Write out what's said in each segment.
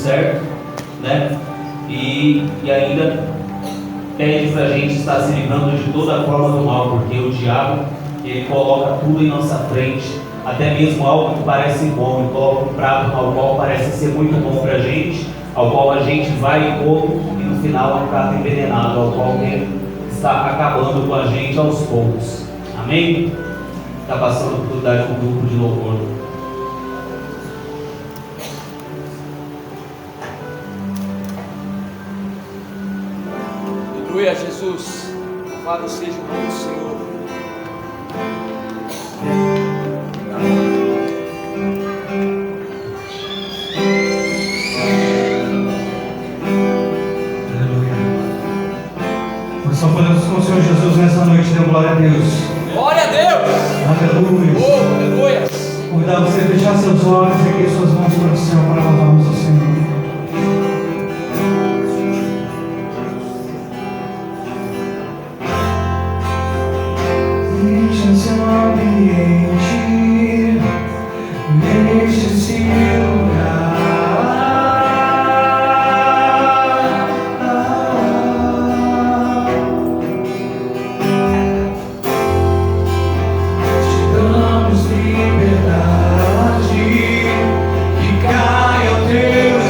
certo, né? E ainda pede para a gente estar se livrando de toda forma do mal, porque o diabo, ele coloca tudo em nossa frente, até mesmo algo que parece bom, ele coloca um prato ao qual parece ser muito bom para a gente, ao qual a gente vai e come, e no final é um prato envenenado, ao qual ele está acabando com a gente aos poucos. Amém? Está passando a oportunidade com o grupo de louvor. Aleluia, Jesus. Louvado seja o nome do Senhor. Aleluia. Nós só podemos com o Senhor Jesus nessa noite, dê glória a Deus. Glória a Deus. Aleluia. Oh, aleluia. Convidar você a fechar seus olhos e erguer suas mãos para o céu para louvarmos o Senhor. Enche seu ambiente, enche esse lugar. Te damos liberdade, que caia o teu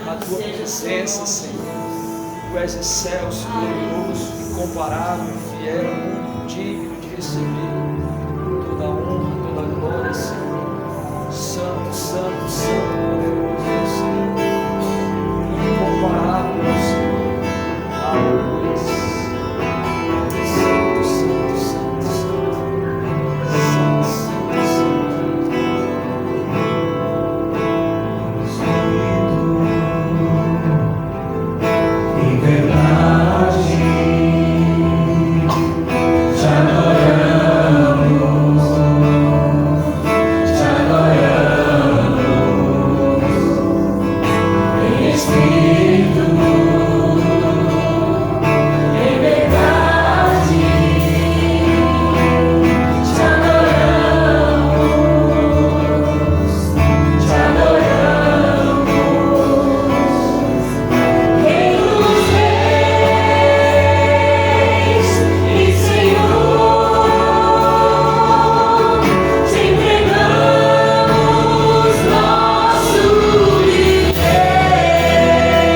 na tua presença, Senhor. Tu és excelso, glorioso, incomparável, fiel, digno de receber toda a honra, toda a glória, Senhor. Santo, santo, santo, poderoso, Senhor. Incomparável, Senhor. Aleluia. Santo, santo, santo, santo. Santo, santo, santo. Em verdade, te adoramos, em Espírito, em verdade, te adoramos, Rei dos Reis e Senhor, te entregamos nosso viver.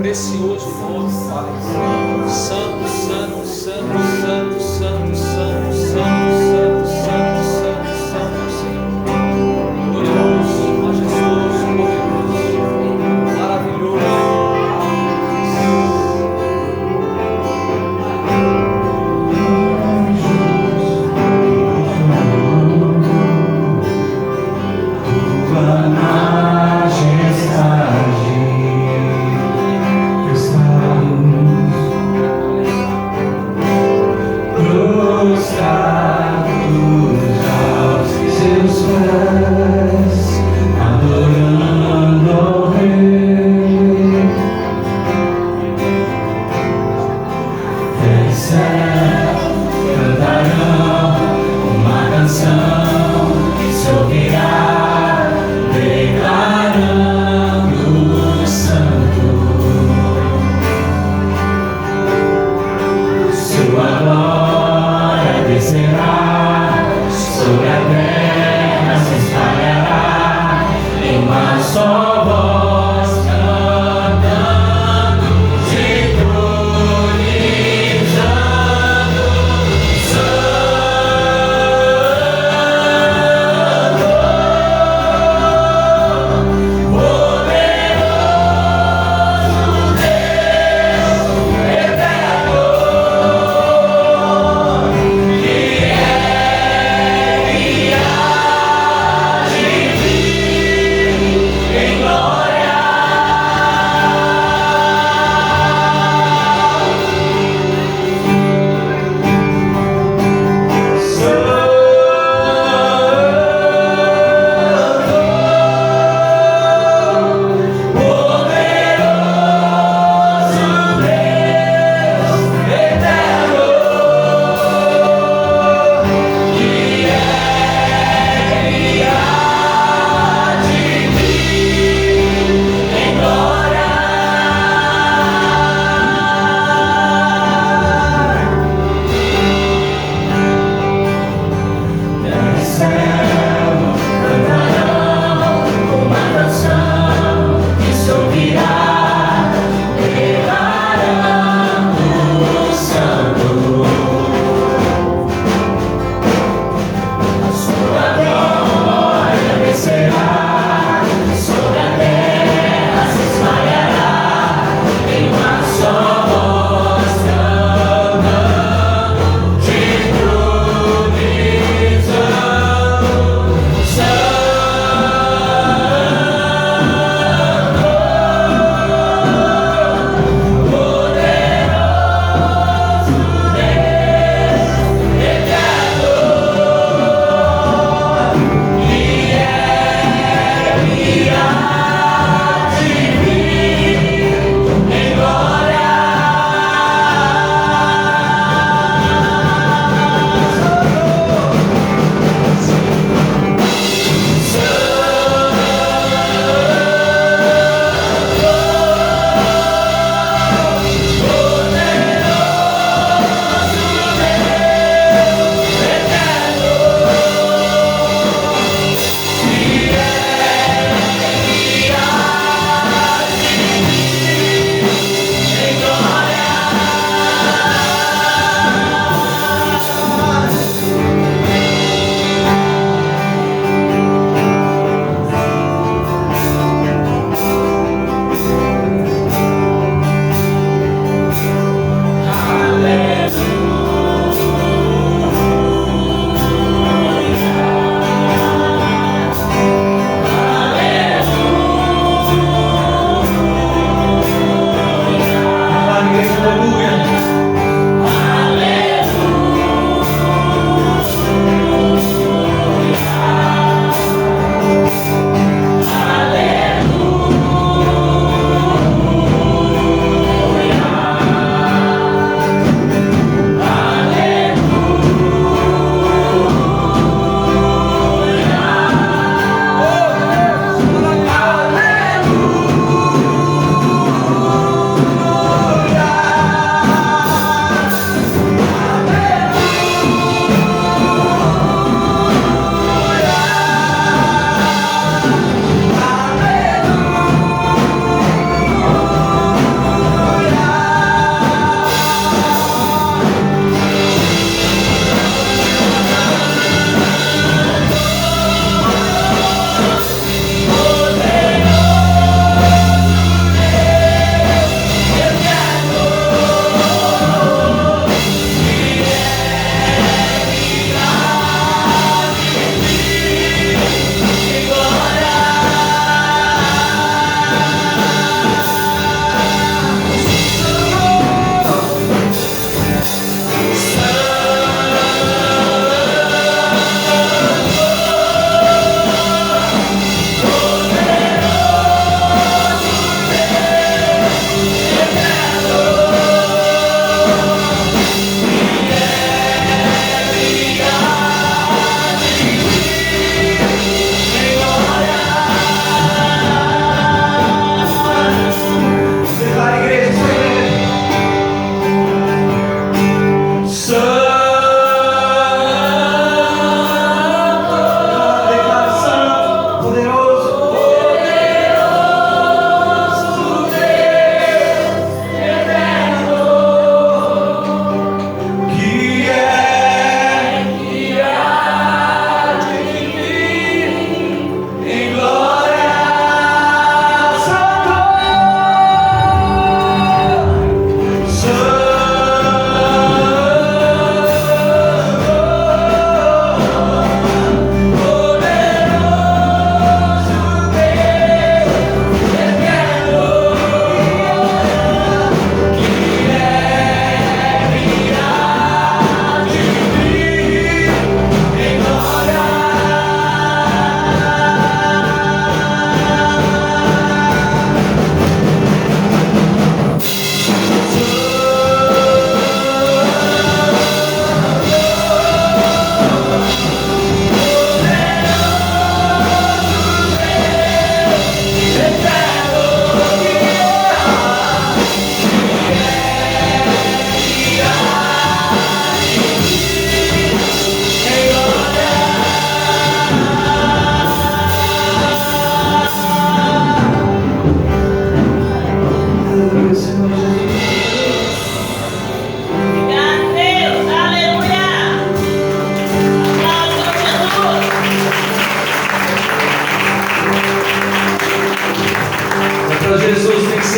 precioso nome, Pai. Santo, santo, santo, santo, santo, santo, santo, santo, santo, santo, santo, Senhor. Glorioso, majestoso, poderoso, maravilhoso. Sobre a terra se espalhará.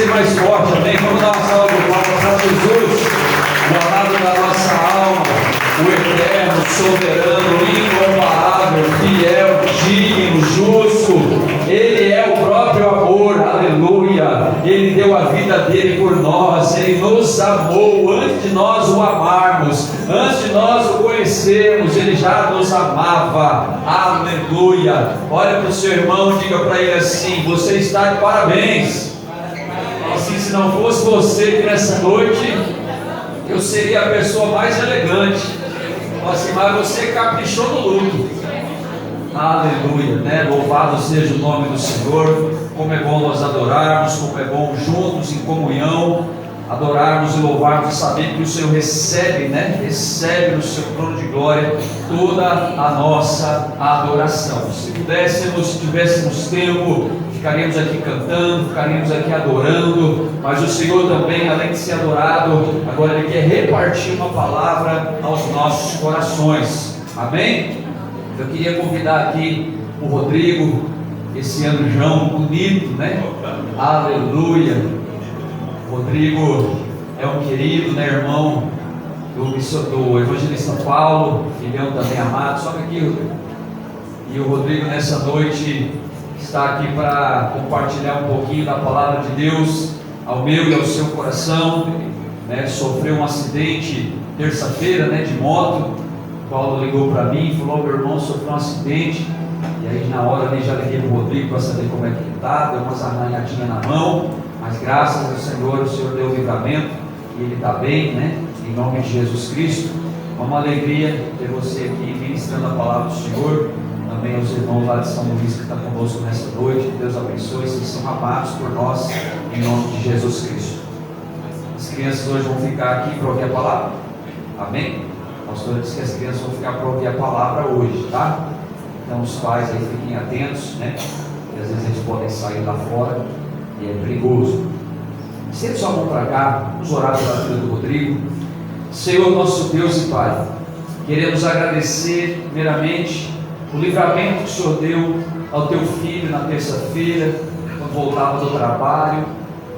mais forte, amém? Vamos dar uma salva de palmas para Jesus, o amado da nossa alma, o eterno, soberano, incomparável, fiel, digno, justo. Ele é o próprio amor, aleluia. Ele deu a vida dele por nós, ele nos amou antes de nós o amarmos, antes de nós o conhecermos, ele já nos amava, aleluia. Olha para o seu irmão, diga para ele assim: você está de parabéns. Assim, se não fosse você que nessa noite, eu seria a pessoa mais elegante. Assim, mas você caprichou no luto. Aleluia, né? Louvado seja o nome do Senhor. Como é bom nós adorarmos, como é bom juntos em comunhão adorarmos e louvarmos e saber que o Senhor recebe, né? Recebe no seu trono de glória toda a nossa adoração. Se pudéssemos, se tivéssemos tempo, ficaríamos aqui cantando, ficaríamos aqui adorando, mas o Senhor também, além de ser adorado, agora Ele quer repartir uma palavra aos nossos corações. Amém? Eu queria convidar aqui o Rodrigo, esse anjão bonito, né? Aleluia. Rodrigo é um querido, né, irmão do evangelista Paulo, filhão também amado. Sobe aqui, Rodrigo. E o Rodrigo nessa noite está aqui para compartilhar um pouquinho da palavra de Deus ao meu e ao seu coração, né? Sofreu um acidente terça-feira, né, de moto. Paulo ligou para mim e falou: meu irmão sofreu um acidente. E aí na hora ali já liguei para o Rodrigo para saber como é que ele está. Deu umas arranhadinhas na mão, mas graças ao Senhor, o Senhor deu o livramento e ele está bem, né? Em nome de Jesus Cristo. É uma alegria ter você aqui ministrando a palavra do Senhor. Também aos irmãos lá de São Luís que estão conosco nesta noite. Que Deus abençoe, vocês são amados por nós, em nome de Jesus Cristo. As crianças hoje vão ficar aqui para ouvir a palavra. Amém? A pastora disse que as crianças vão ficar para ouvir a palavra hoje, tá? Então os pais aí fiquem atentos, né? Porque às vezes eles podem sair lá fora e é perigoso. Sente sua mão para cá, vamos orar pela vida do Rodrigo. Senhor nosso Deus e Pai, queremos agradecer primeiramente o livramento que o Senhor deu ao teu filho na terça-feira, quando voltava do trabalho.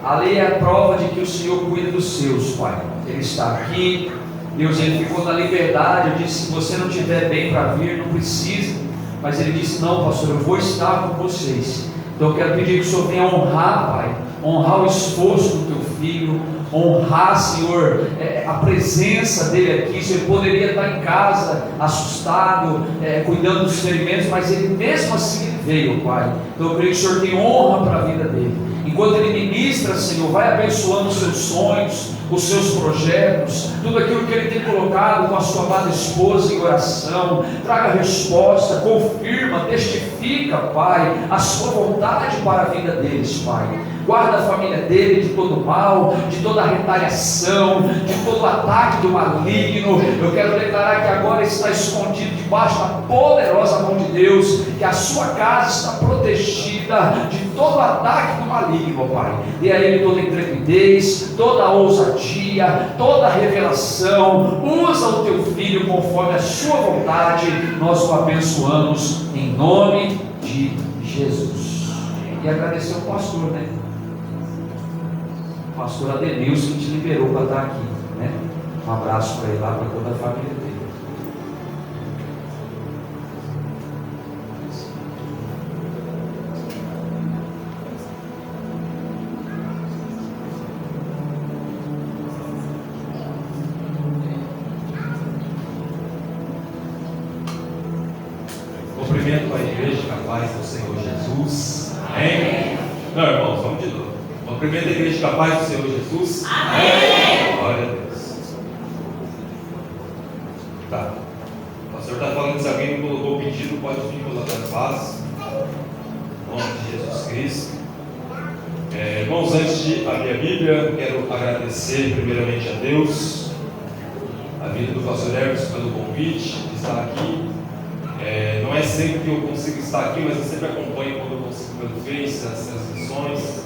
Ali é a prova de que o Senhor cuida dos seus, Pai. Ele está aqui, Deus, ele ficou na liberdade. Eu disse: se você não estiver bem para vir, não precisa. Mas ele disse: não, pastor, eu vou estar com vocês. Então eu quero pedir que o Senhor venha honrar, Pai, honrar o esforço do teu filho, honrar, Senhor, a presença dele aqui. Se ele poderia estar em casa, assustado, cuidando dos ferimentos, mas ele mesmo assim ele veio, Pai. Então eu creio que o Senhor tem honra para a vida dele. Enquanto ele ministra, Senhor, vai abençoando os seus sonhos, os seus projetos, tudo aquilo que ele tem colocado com a sua amada esposa em oração. Traga resposta, confirma, testifica, Pai, a sua vontade para a vida deles, Pai. Guarda a família dele de todo mal, de toda retaliação, de todo ataque do maligno. Eu quero declarar que agora está escondido debaixo da poderosa mão de Deus, que a sua casa está protegida de todo ataque do maligno, Pai. Dê a ele toda intrepidez, toda ousadia, toda revelação. Usa o teu filho conforme a sua vontade. Nós o abençoamos em nome de Jesus. E agradecer ao pastor, né? O pastor Adenilson, que te liberou para estar aqui, né? Um abraço para ele lá, para toda a família dele. Cumprimento a igreja capaz do Senhor Jesus. Amém? Não, irmãos, vamos de novo. Cumprimento a igreja capaz do Senhor Jesus. Amém. Glória a Deus. Tá. O pastor está falando que se alguém não colocou o pedido, pode vir colocar as bases. Em nome de Jesus Cristo. Irmãos, antes de abrir a Bíblia, quero agradecer primeiramente a Deus, a vida do pastor Hermes pelo convite de estar aqui. Não é sempre que eu consigo estar aqui, mas eu sempre acompanho quando eu consigo pelo Face, as transmissões.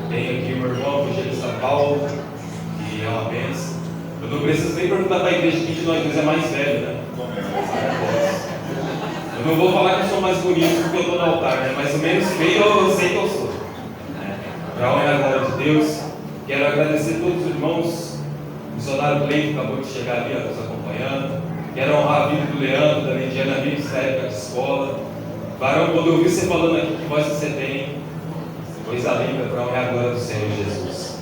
Tenho aqui o meu irmão, o evangelista Paulo, que é uma bênção. Eu não preciso nem perguntar para a igreja quem de nós dois é mais velho, né? Eu não vou falar que eu sou mais bonito porque eu estou no altar, né? Mais ou menos feio eu sei que eu sou. Para a honra e a glória de Deus. Quero agradecer a todos os irmãos. O missionário Cleiton acabou de chegar ali, nos acompanhando. Quero honrar a vida do Leandro, da Lidiana, amigos da época de escola. Varão, quando eu ouvi você falando aqui, que voz você tem, coisa linda para honrar a glória do Senhor Jesus.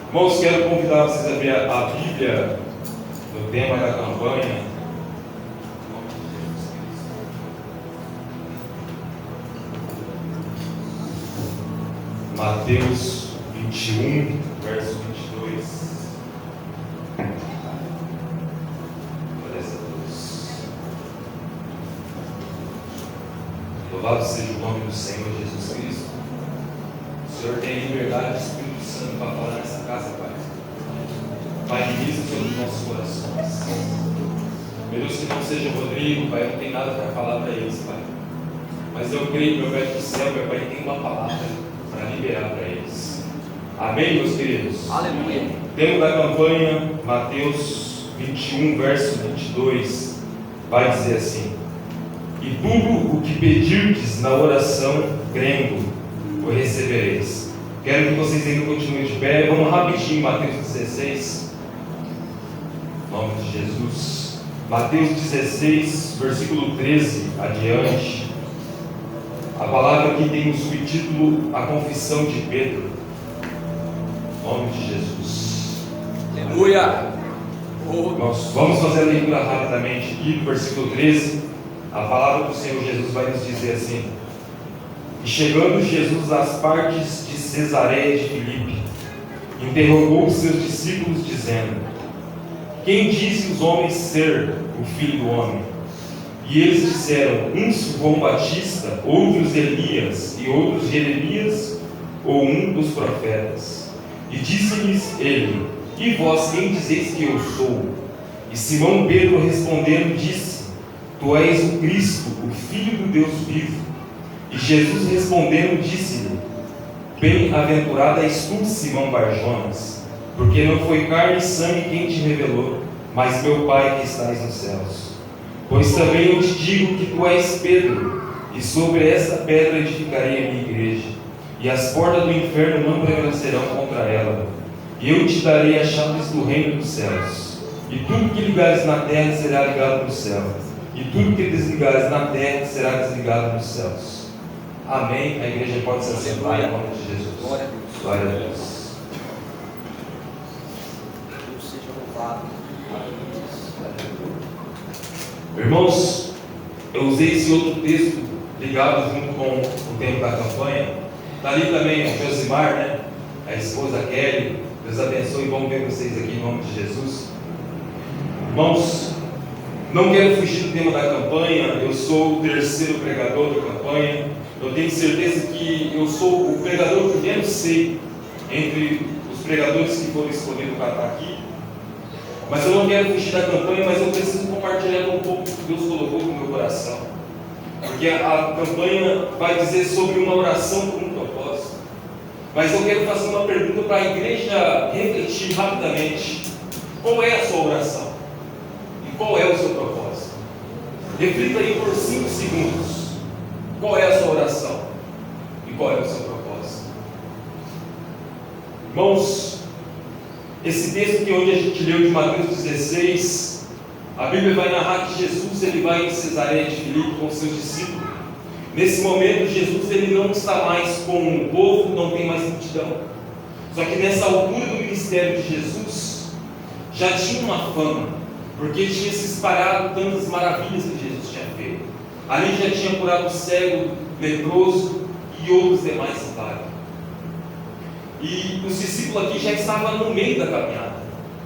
Irmãos, quero convidar vocês a abrir a Bíblia no tema da campanha. Mateus 21, verso 22. Glórias a Deus. Louvado seja o nome do Senhor Jesus Cristo. O Senhor tem liberdade de Espírito Santo para falar nessa casa, Pai. Pai, ministra sobre os nossos corações. Meu Deus, que não seja o Rodrigo, Pai, eu não tenho nada para falar para eles, Pai. Mas eu creio, meu Pai do céu, meu Pai, tem uma palavra para liberar para eles. Amém, meus queridos? Aleluia. Tema da campanha, Mateus 21, verso 22, vai dizer assim: e tudo o que pedirdes na oração, crendo, o recebereis. Quero que vocês ainda continuem de pé. Vamos rapidinho, Mateus 16, em nome de Jesus. Mateus 16, versículo 13 adiante. A palavra aqui tem o subtítulo A Confissão de Pedro. Em nome de Jesus. Aleluia. Nós vamos fazer a leitura rapidamente aqui do versículo 13. A palavra do Senhor Jesus vai nos dizer assim: e chegando Jesus às partes de Cesareia de Filipe, interrogou os seus discípulos, dizendo: quem dizem os homens ser o Filho do Homem? E eles disseram: uns João Batista, outros Elias, e outros Jeremias, ou um dos profetas. E disse-lhes ele: e vós quem dizeis que eu sou? E Simão Pedro respondendo disse: tu és o Cristo, o Filho do Deus vivo. E Jesus respondendo disse-lhe: bem-aventurado és tu, Simão Barjonas, porque não foi carne e sangue quem te revelou, mas meu Pai que estás nos céus. Pois também eu te digo que tu és Pedro, e sobre esta pedra edificarei a minha igreja, e as portas do inferno não prevalecerão contra ela. E eu te darei as chaves do reino dos céus. E tudo que ligares na terra será ligado no céu, e tudo que desligares na terra será desligado nos céus. Amém. A igreja pode se assentar em nome de Jesus. Glória a Deus. Glória a Deus. Deus seja louvado. Irmãos, eu usei esse outro texto ligado junto com o tempo da campanha. Está ali também o Josimar, né? A esposa Kelly. Deus abençoe e vamos ver vocês aqui em nome de Jesus. Irmãos, não quero fugir do tema da campanha. Eu sou o terceiro pregador da campanha. Eu tenho certeza que eu sou o pregador que menos sei entre os pregadores que foram escolhidos para estar aqui. Mas eu não quero fugir da campanha, mas eu preciso compartilhar um pouco que Deus colocou no meu coração. Porque a campanha vai dizer sobre uma oração por um propósito. Mas eu quero fazer uma pergunta para a igreja refletir rapidamente. Qual é a sua oração? E qual é o seu propósito? Reflita aí por 5 segundos. Qual é a sua oração? E qual é o seu propósito? Irmãos, esse texto que hoje a gente leu de Mateus 16, a Bíblia vai narrar que Jesus ele vai em Cesareia de Filipe com seus discípulos. Nesse momento, Jesus ele não está mais com o povo, não tem mais multidão. Só que nessa altura do ministério de Jesus, já tinha uma fama, porque tinha se espalhado tantas maravilhas que Jesus tinha feito. Ali já tinha curado o cego, leproso e outros demais milagres. E os discípulos aqui já estavam no meio da caminhada.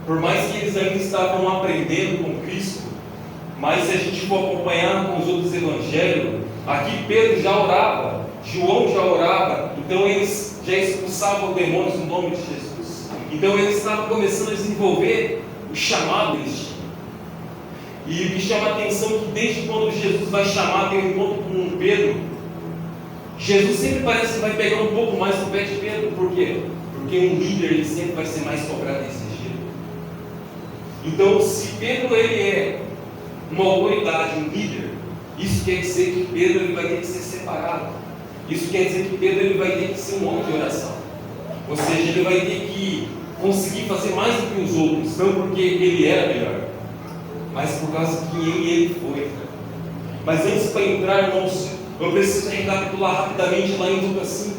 Por mais que eles ainda estavam aprendendo com Cristo, mas se a gente for acompanhar com os outros evangelhos, aqui Pedro já orava, João já orava, então eles já expulsavam demônios no nome de Jesus. Então eles estavam começando a desenvolver o chamado deles tinham. E me chama a atenção que desde quando Jesus vai chamar, tem um encontro com Pedro, Jesus sempre parece que vai pegar um pouco mais no pé de Pedro. Por quê? Porque um líder ele sempre vai ser mais cobrado e exigido. Então, se Pedro ele é uma autoridade, um líder, isso quer dizer que Pedro ele vai ter que ser separado. Isso quer dizer que Pedro ele vai ter que ser um homem de oração. Ou seja, ele vai ter que conseguir fazer mais do que os outros, não porque ele era melhor, mas por causa de quem ele foi. Mas antes para entrar, irmãos, eu preciso recapitular rapidamente lá em Lucas 5.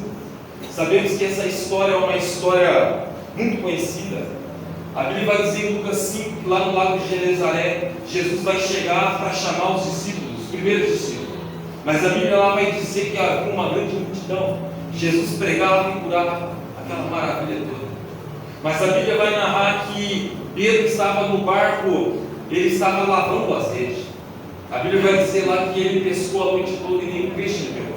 Sabemos que essa história é uma história muito conhecida. A Bíblia vai dizer em Lucas 5 que lá no lago de Genezaré, Jesus vai chegar para chamar os discípulos, os primeiros discípulos. Mas a Bíblia lá vai dizer que havia uma grande multidão. Jesus pregava e curava, aquela maravilha toda. Mas a Bíblia vai narrar que Pedro estava no barco, ele estava lavando as redes. A Bíblia vai dizer lá que ele pescou a noite toda e nenhum peixe ele pegou.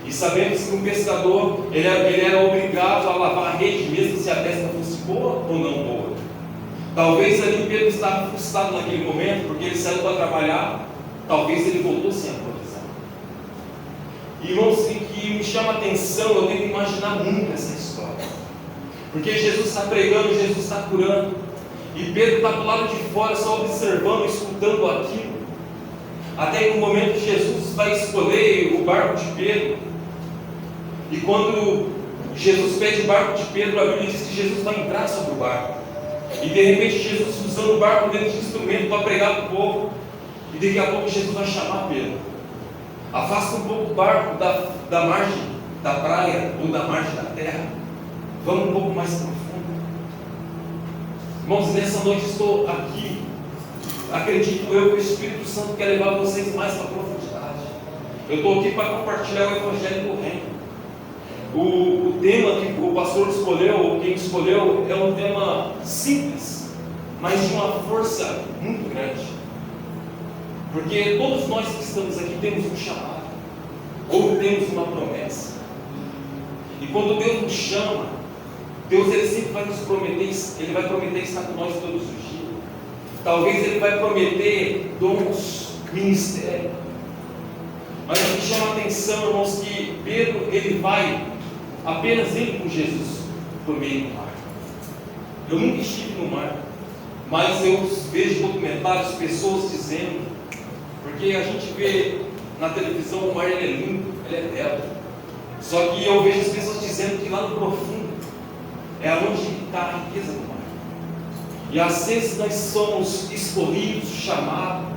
E sabemos que um pescador, ele era obrigado a lavar a rede, mesmo se a pesca fosse boa ou não boa. Talvez ali Pedro estava frustrado naquele momento, porque ele saiu para trabalhar, talvez ele voltou sem a provisão. Irmãos, o que me chama a atenção, eu tenho que imaginar muito essa história. Porque Jesus está pregando, Jesus está curando, e Pedro está do lado de fora só observando, escutando aquilo. Até que no momento Jesus vai escolher o barco de Pedro. E quando Jesus pede o barco de Pedro, a Bíblia diz que Jesus vai entrar sobre o barco. E de repente Jesus usando o barco dentro de instrumento para pregar para o povo. E daqui a pouco Jesus vai chamar Pedro. Afasta um pouco o barco da margem da praia ou da margem da terra. Vamos um pouco mais profundo. Irmãos, nessa noite estou aqui. Acredito eu que o Espírito Santo quer levar vocês mais para a profundidade. Eu estou aqui para compartilhar o Evangelho do Reino. O tema que o pastor escolheu, ou quem escolheu, é um tema simples, mas de uma força muito grande. Porque todos nós que estamos aqui temos um chamado, ou temos uma promessa. E quando Deus nos chama, Deus ele sempre vai nos prometer, Ele vai prometer estar com nós todos os dias. Talvez Ele vai prometer dons, ministério. Mas o que chama a atenção, irmãos, que Pedro, ele vai apenas ele com Jesus por meio do mar. Eu nunca estive no mar, mas eu vejo documentários, pessoas dizendo, porque a gente vê na televisão o mar ele é lindo, ele é belo. Só que eu vejo as pessoas dizendo que lá no profundo é onde está a riqueza do mar. E às vezes nós somos escolhidos, chamados.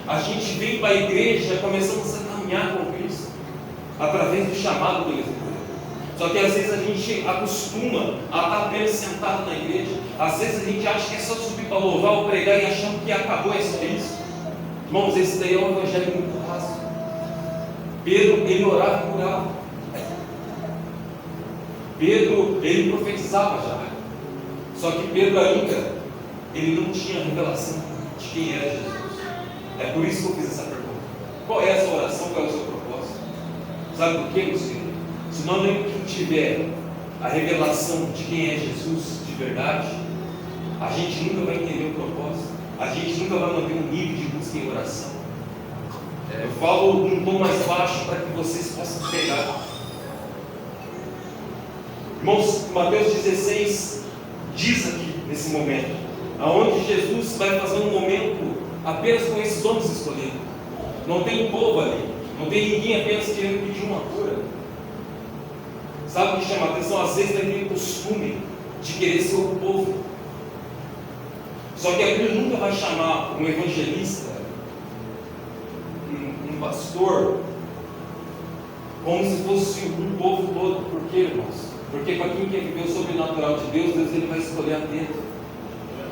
A gente vem para a igreja, começamos a caminhar com Cristo através do chamado do Evangelho. Só que às vezes a gente acostuma a estar apenas sentado na igreja. Às vezes a gente acha que é só subir para louvar ou pregar e achando que acabou, é só isso. Irmãos, esse daí é um evangelho muito raso. Pedro, ele orava e curava. Pedro, ele profetizava já. Só que Pedro ainda, ele não tinha revelação de quem era Jesus. É por isso que eu fiz essa pergunta. Qual é essa oração? Qual é o seu propósito? Sabe por quê, meus filhos? Se nós não tiver a revelação de quem é Jesus de verdade, a gente nunca vai entender o propósito. A gente nunca vai manter um nível de busca em oração. Eu falo num tom mais baixo para que vocês possam pegar. Irmãos, Mateus 16 diz aqui, nesse momento, aonde Jesus vai fazer um momento apenas com esses homens escolhidos. Não tem um povo ali, não tem ninguém apenas querendo pedir uma cura. Sabe o que chama a atenção? Às vezes tem aquele costume de querer ser o povo. Só que a Bíblia nunca vai chamar um evangelista, um pastor, como se fosse um povo todo. Por quê, irmãos? Porque para quem quer viver o sobrenatural de Deus, Deus ele vai escolher a dentro.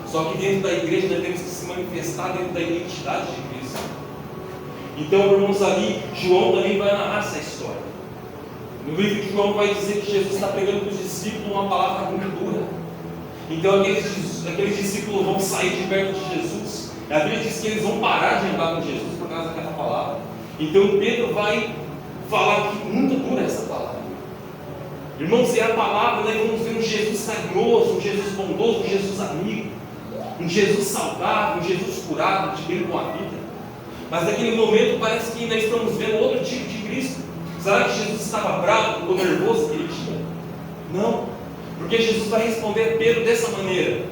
Só que dentro da igreja nós temos que se manifestar dentro da identidade de Cristo. Então, irmãos, ali, João também vai narrar essa história. No livro de João vai dizer que Jesus está pregando para os discípulos uma palavra muito dura. Então aqueles discípulos vão sair de perto de Jesus. A Bíblia diz que eles vão parar de andar com Jesus por causa daquela palavra. Então Pedro vai falar que muito dura essa palavra. Irmãos, é a palavra, nós vamos ver um Jesus carinhoso, um Jesus bondoso, um Jesus amigo, um Jesus saudável, um Jesus curado, de bem com a vida. Mas naquele momento parece que nós estamos vendo outro tipo de Cristo. Será que Jesus estava bravo ou nervoso que ele tinha? Não, porque Jesus vai responder a Pedro dessa maneira: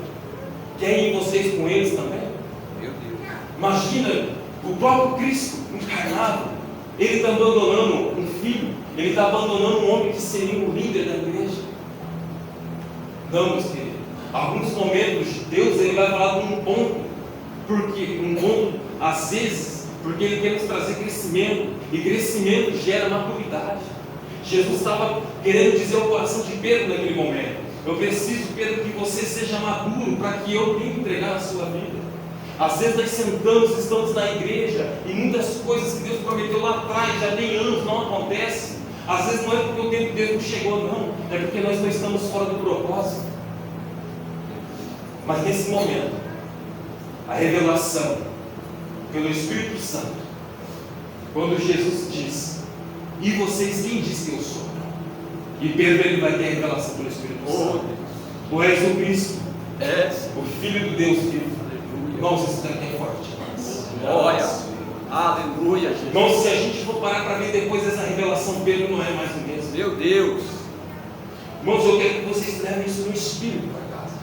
querem vocês com eles também? Meu Deus. Imagina o próprio Cristo encarnado, ele está abandonando um filho, ele está abandonando um homem que seria o líder da igreja. Não, meus queridos. Alguns momentos, Deus ele vai falar de um ponto, porque um ponto, às vezes, porque Ele quer nos trazer crescimento, e crescimento gera maturidade. Jesus estava querendo dizer ao coração de Pedro naquele momento: eu preciso, Pedro, que você seja maduro para que eu tenha que entregar a sua vida. Às vezes nós estamos na igreja, e muitas coisas que Deus prometeu lá atrás, já tem anos, não acontecem. Às vezes não é porque o tempo de Deus não chegou, não, é porque nós não estamos fora do propósito. Mas nesse momento, a revelação pelo Espírito Santo, quando Jesus diz: e vocês quem diz que eu sou? E Pedro ele vai ter a revelação pelo Espírito Santo: tu és o Cristo, és o Filho do Deus vivo. Irmãos, isso daqui é forte. Glória, aleluia, Jesus. Irmãos, se a gente for parar para ver depois dessa revelação, Pedro não é mais o mesmo. Meu Deus. Irmãos, eu quero que vocês levem isso no Espírito para casa.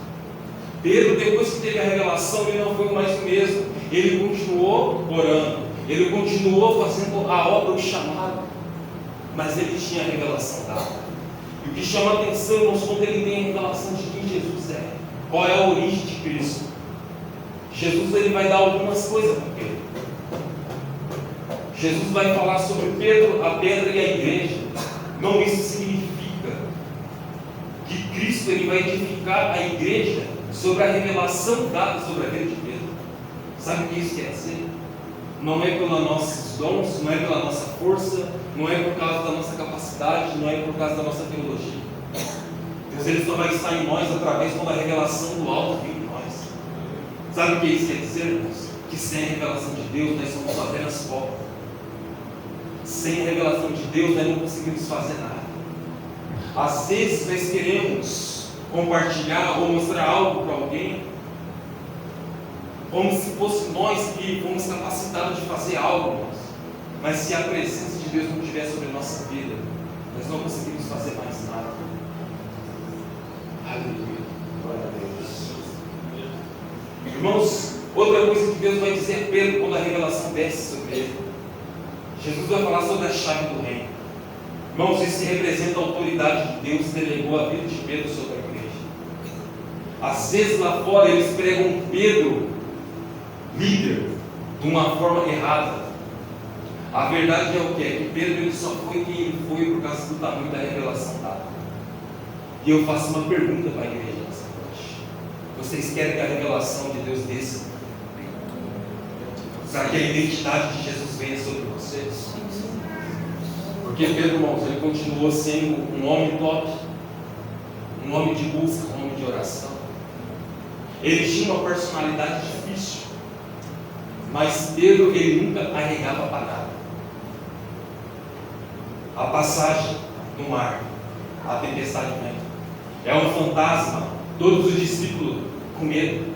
Pedro, depois que teve a revelação, ele não foi mais o mesmo. Ele continuou orando, ele continuou fazendo a obra, o chamado, mas ele tinha a revelação dada. E o que chama a atenção, irmãos, quando ele tem a revelação de quem Jesus é, qual é a origem de Cristo. Jesus ele vai dar algumas coisas para Pedro. Jesus vai falar sobre Pedro, a pedra e a igreja. Não, isso significa que Cristo ele vai edificar a igreja sobre a revelação dada sobre a vida de Pedro. Sabe o que isso quer dizer? Não é pelos nossos dons, não é pela nossa força, não é por causa da nossa capacidade, não é por causa da nossa teologia. Deus ele só vai estar em nós através da revelação do alto vir em nós. Sabe o que isso quer dizer, irmãos? Que sem a revelação de Deus nós somos apenas pó. Sem a revelação de Deus nós não conseguimos fazer nada. Às vezes nós queremos compartilhar ou mostrar algo para alguém, como se fosse nós que fomos capacitados de fazer algo, irmãos. Mas se a presença de Deus não estiver sobre a nossa vida, nós não conseguimos fazer mais nada. Aleluia. Glória a Deus. Irmãos, outra coisa que Deus vai dizer a Pedro quando a revelação desce sobre ele. Jesus vai falar sobre a chave do reino. Irmãos, isso representa a autoridade que Deus delegou a vida de Pedro sobre a igreja. Às vezes lá fora eles pregam Pedro líder de uma forma errada. A verdade é o que? É que Pedro ele só foi quem ele foi por causa do tamanho da revelação dada. E eu faço uma pergunta para a igreja nessa noite: vocês querem que a revelação de Deus desça para que a identidade de Jesus venha sobre vocês? Porque Pedro, irmãos, ele continuou sendo um homem top, um homem de busca, um homem de oração. Ele tinha uma personalidade difícil, mas Pedro ele nunca arregava para nada. A passagem no mar, a tempestade vem. É um fantasma, todos os discípulos com medo.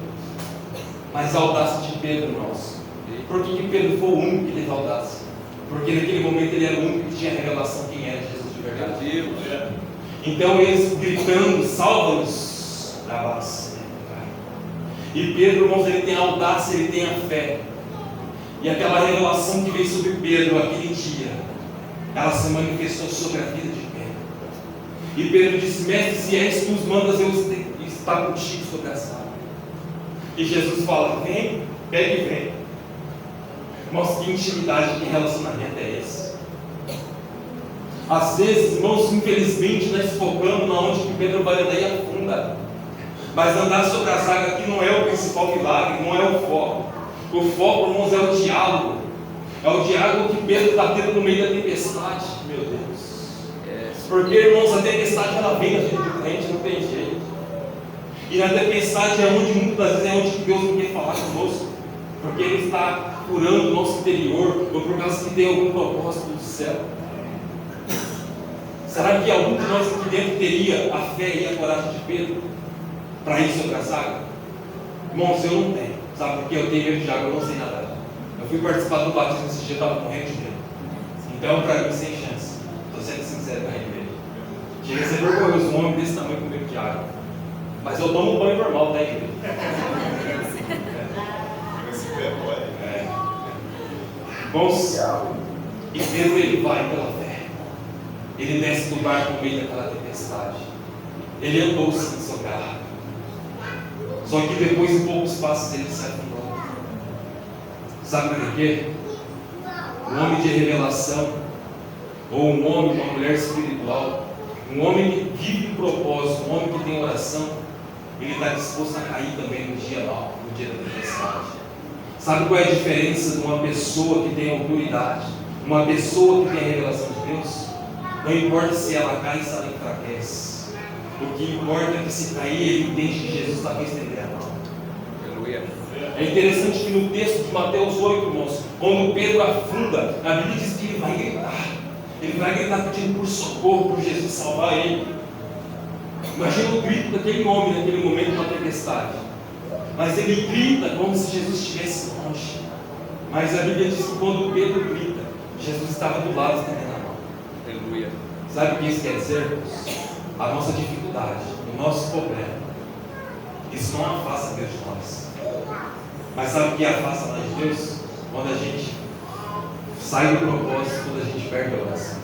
Mas a audácia de Pedro, irmãos. Por que Pedro foi o único que teve audácia? Porque naquele momento ele era o único que tinha a revelação quem era Jesus de verdade. Então eles gritando: salva-nos da base. E Pedro, irmãos, ele tem a audácia, ele tem a fé. E aquela revelação que veio sobre Pedro aquele dia, ela se manifestou sobre a vida de Pedro. E Pedro disse: mestre, se és tu os mandas, eu estar contigo sobre essa água. E Jesus fala: vem, pega e vem. Irmãos, que intimidade, que relacionamento é esse? Às vezes, irmãos, infelizmente nós focamos na onde que Pedro vai andar e afunda. Mas andar sobre as águas aqui não é o principal milagre, não é o foco. O foco, irmãos, é o diálogo. É o diálogo que Pedro está tendo no meio da tempestade. Meu Deus. Porque, irmãos, a tempestade ela vem na vida do crente, não tem jeito. E na tempestade é onde muitas das vezes é onde Deus não quer falar conosco. Porque Ele está curando o nosso interior, ou por causa que tem algum propósito do céu. Será que algum de nós aqui dentro teria a fé e a coragem de Pedro para ir sobre as águas? Irmãos, eu não tenho. Sabe por quê? Eu tenho medo de água, eu não sei nadar. Eu fui participar do batismo esse dia, eu estava morrendo de medo. Então, para mim, sem chance. Estou sendo sincero com a igreja. Chega a ser vergonhoso um homem desse tamanho com medo de água. Mas eu tomo um banho normal, tá, igreja? Irmãos, e Pedro ele vai pela fé. Ele desce do barco no meio daquela tempestade. Ele andou sem socar. Só que depois, em poucos passos, ele se afundou. Sabe por quê? Um homem de revelação, ou um homem, uma mulher espiritual, um homem que vive um propósito, um homem que tem oração, ele está disposto a cair também no dia mau, no dia da tempestade. Sabe qual é a diferença de uma pessoa que tem autoridade, uma pessoa que tem a revelação de Deus? Não importa se ela cai, se ela enfraquece. O que importa é que se cair, ele entende que Jesus está para estender a mão. Aleluia. É interessante que no texto de Mateus 8, irmãos, quando Pedro afunda, a Bíblia diz que ele vai gritar. Ele vai gritar pedindo por socorro, por Jesus salvar ele. Imagina o grito daquele homem naquele momento da tempestade. Mas ele grita como se Jesus estivesse longe. Mas a Bíblia diz que quando Pedro grita, Jesus estava do lado estendendo a mão. Aleluia. Sabe o que isso quer dizer? A nossa dificuldade, o nosso problema, isso não afasta Deus de nós. Mas sabe o que afasta nós de Deus? Quando a gente sai do propósito, quando a gente perde a oração.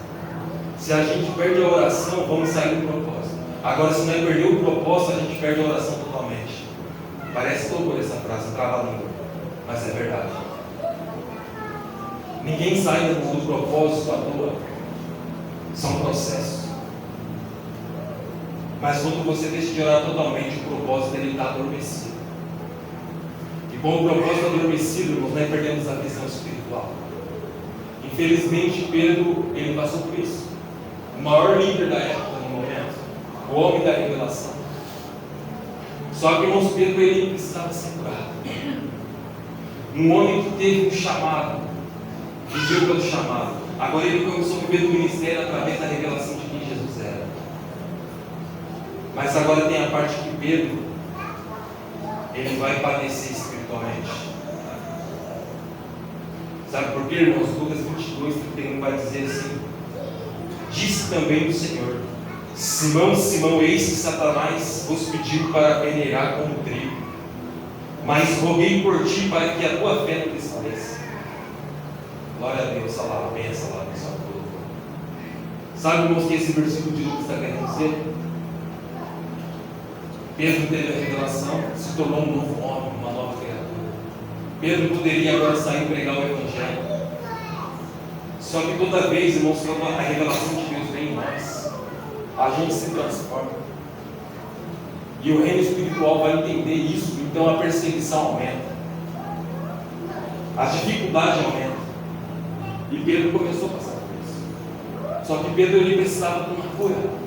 Se a gente perde a oração, vamos sair do propósito. Agora, se nós perder o propósito, a gente perde a oração totalmente. Parece loucura essa frase, trava-língua, mas é verdade. Ninguém sai do propósito à toa. São processos. Mas quando você deixa de orar totalmente, o propósito ele está adormecido. E com o propósito adormecido, irmãos, nós perdemos a visão espiritual. Infelizmente, Pedro, ele passou por isso. O maior líder da época no momento, o homem da revelação. Só que, irmãos, Pedro, ele precisava ser curado. Um homem que teve um chamado, viveu pelo chamado. Agora ele começou a viver do ministério através da revelação de quem Jesus era. Mas agora tem a parte que Pedro, ele vai padecer espiritualmente. Sabe por quê, irmãos? Lucas 22, 31 vai dizer assim: disse também o Senhor: Simão, Simão, eis que Satanás vos pediu para peneirar como trigo, mas roguei por ti para que a tua fé não desfaleça. Glória a Deus, salva a bênção lá no céu. Sabe, irmãos, que esse versículo de Lucas está querendo dizer? Pedro teve a revelação, se tornou um novo homem, uma nova criatura. Pedro poderia agora sair e pregar o Evangelho. Só que toda vez, irmãos, quando a revelação de Deus vem em nós, a gente se transforma. E o reino espiritual vai entender isso, então a perseguição aumenta. A dificuldade aumenta. E Pedro começou a passar por isso. Só que Pedro ele precisava de uma cura.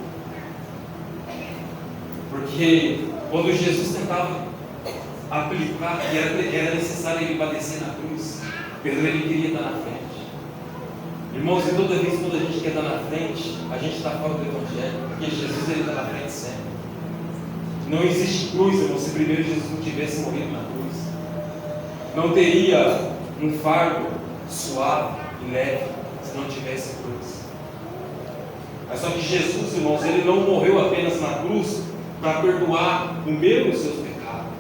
Porque quando Jesus tentava aplicar, e era necessário ele padecer na cruz, Pedro ele queria estar na frente. Irmãos, e toda vez quando a gente quer estar na frente, a gente está fora do Evangelho, porque Jesus ele está na frente sempre. Não existe cruz, irmão, se primeiro Jesus não tivesse morrido na cruz. Não teria um fardo suave e leve se não tivesse cruz. Mas só que Jesus, irmãos, ele não morreu apenas na cruz para perdoar o meu e os seus pecados.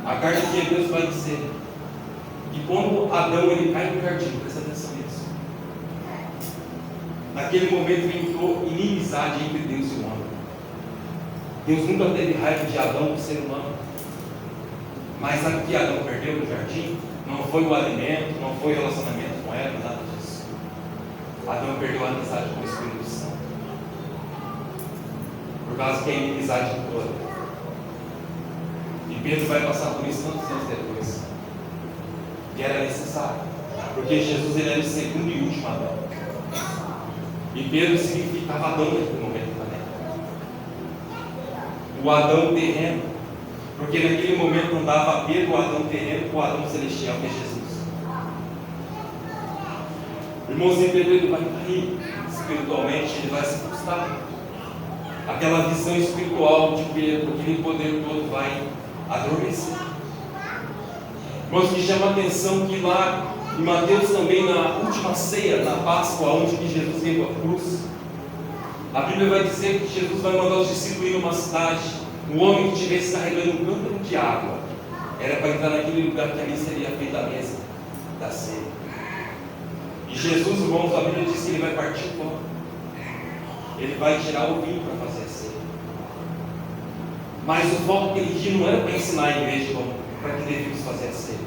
A carta de Hebreus vai dizer que quando Adão ele cai no jardim, presta atenção nisso, naquele momento entrou inimizade entre Deus e o homem. Deus nunca teve raiva de Adão, do ser humano. Mas sabe o que Adão perdeu no jardim? Não foi o alimento, não foi o relacionamento com ela, nada disso. Adão perdeu a amizade com o Espírito Santo. Por causa que a inimizade entrou. E Pedro vai passar por isso tantos anos depois. Que era necessário. Porque Jesus ele era o segundo e último Adão. E Pedro significava Adão naquele momento também. O Adão terreno. Porque naquele momento não dava Pedro o Adão terreno com o Adão celestial, que é Jesus. Irmãozinho, Pedro ele vai cair espiritualmente, ele vai se frustrar. Aquela visão espiritual de Pedro, aquele poder todo vai adormecer. Irmãos, que chama a atenção que lá em Mateus também, na última ceia, na Páscoa, onde que Jesus veio à cruz, a Bíblia vai dizer que Jesus vai mandar os discípulos ir numa cidade, um homem que estivesse carregando um cântaro de água, era para entrar naquele lugar que ali seria feita a mesa da ceia. E Jesus, irmãos, a Bíblia diz que ele vai partir o pão. Ele vai tirar o vinho para fazer a ceia. Mas o foco daquele dia não era para ensinar a igreja para que devíamos fazer a ceia.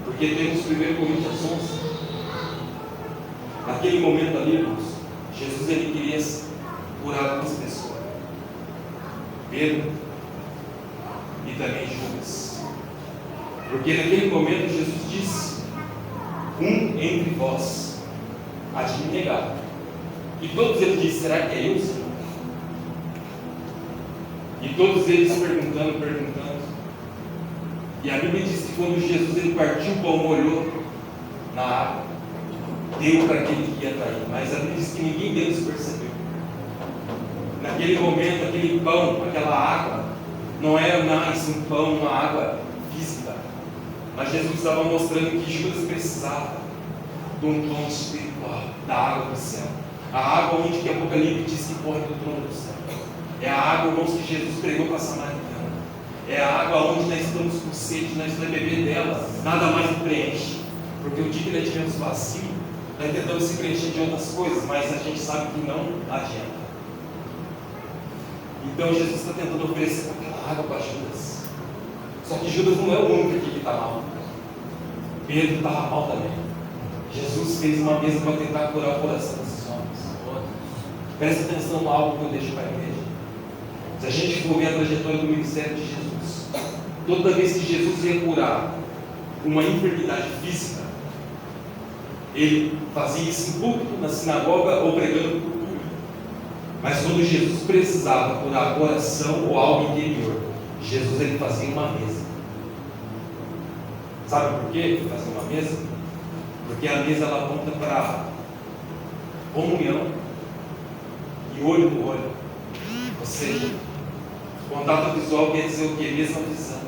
Porque temos 1 Coríntios 11. Naquele momento ali, irmãos, Jesus ele queria curar algumas pessoas. Pedro e também Judas. Porque naquele momento Jesus disse: um entre vós há de me negar. E todos eles disseram: será que é eu, Senhor? E todos eles perguntando. E a Bíblia diz que quando Jesus ele partiu o pão, molhou na água, deu para aquele que ia trair. Mas a Bíblia diz que ninguém deles percebeu. Naquele momento, aquele pão, aquela água, não era mais um pão, uma água física. Mas Jesus estava mostrando que Judas precisava de um pão espiritual, da água do céu. A água onde que Apocalipse diz que corre do trono do céu. É a água, irmãos, que Jesus pregou para a Samaritana. É a água onde nós estamos com sede, nós vamos beber dela, nada mais nos preenche. Porque o dia que nós estivermos vazio, nós tentamos se preencher de outras coisas, mas a gente sabe que não adianta. Então Jesus está tentando oferecer aquela água para Judas. Só que Judas não é o único aqui que está mal. Pedro estava mal também. Jesus fez uma mesa para tentar curar o coração desses homens. Presta atenção no algo que eu deixo para a igreja. Se a gente for ver a trajetória do ministério de Jesus, toda vez que Jesus ia curar uma enfermidade física, ele fazia isso em público, na sinagoga ou pregando para o público. Mas quando Jesus precisava curar coração ou algo interior, Jesus ele fazia uma mesa. Sabe por que ele fazia uma mesa? Porque a mesa ela aponta para comunhão e olho no olho. Ou seja, contato visual quer dizer o que? Mesma visão.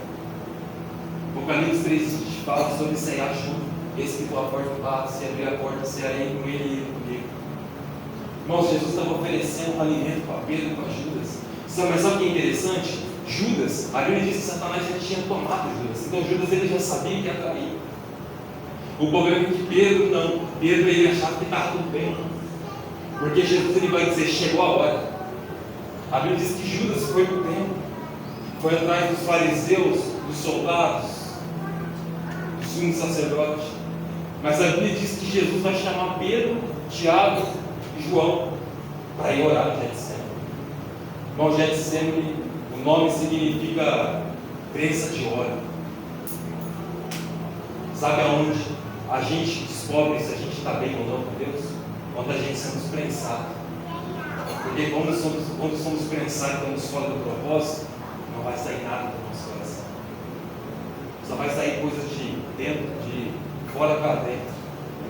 Apocalipse 3 fala sobre ceiar junto. Esse que tua porta bate, se abrir a porta, cearei com ele e ele comigo. Irmãos, Jesus estava oferecendo um alimento para Pedro e para Judas. Mas sabe o que é interessante? Judas, a Bíblia diz que Satanás já tinha tomado Judas. Então Judas ele já sabia que ia trair. O problema é que Pedro não. Pedro ele achava que estava tudo bem. Porque Jesus ele vai dizer: chegou a hora. A Bíblia diz que Judas foi para o templo, foi atrás dos fariseus, dos soldados, dos sumos sacerdotes. Mas a Bíblia diz que Jesus vai chamar Pedro, Tiago e João para ir orar no Getsemane. Irmão, Getsemane, o nome significa prensa de óleo. Sabe aonde a gente descobre se a gente está bem ou não com Deus? Quando a gente somos prensados. Porque quando somos prensados e estamos fora do propósito, não vai sair nada do nosso coração. Só vai sair coisas de dentro, de fora para dentro.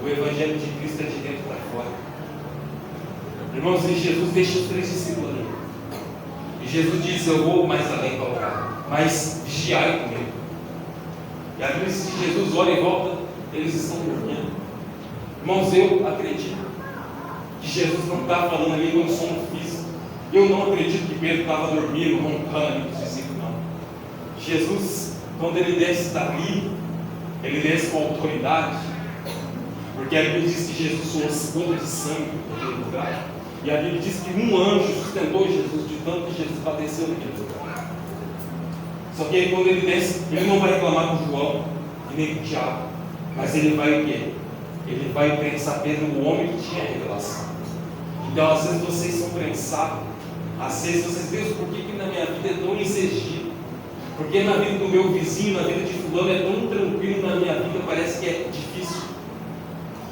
O Evangelho de Cristo é de dentro para fora. Irmãos, e Jesus deixa os 3 discípulos ali. E Jesus diz: eu vou mais além para orar, mas vigiai comigo. E a Bíblia diz que Jesus olha e volta, eles estão dormindo. Irmãos, eu acredito que Jesus não está falando ali como sono físico. Eu não acredito que Pedro estava dormindo, roncando ali com os discípulos, não. Jesus, quando ele desce dali, ele desce com autoridade, porque a Bíblia diz que Jesus suou escama de sangue naquele lugar, e a Bíblia diz que um anjo sustentou Jesus de tanto que Jesus padeceu naquele lugar. Só que aí quando ele desce, ele não vai reclamar com João e nem com Tiago, mas ele vai o quê? Ele vai pensar Pedro, o homem que tinha revelação. Então às vezes vocês são prensados, às vezes vocês Deus, por que na minha vida é tão incerto? Porque na vida do meu vizinho, na vida de fulano é tão tranquilo, na minha vida parece que é difícil.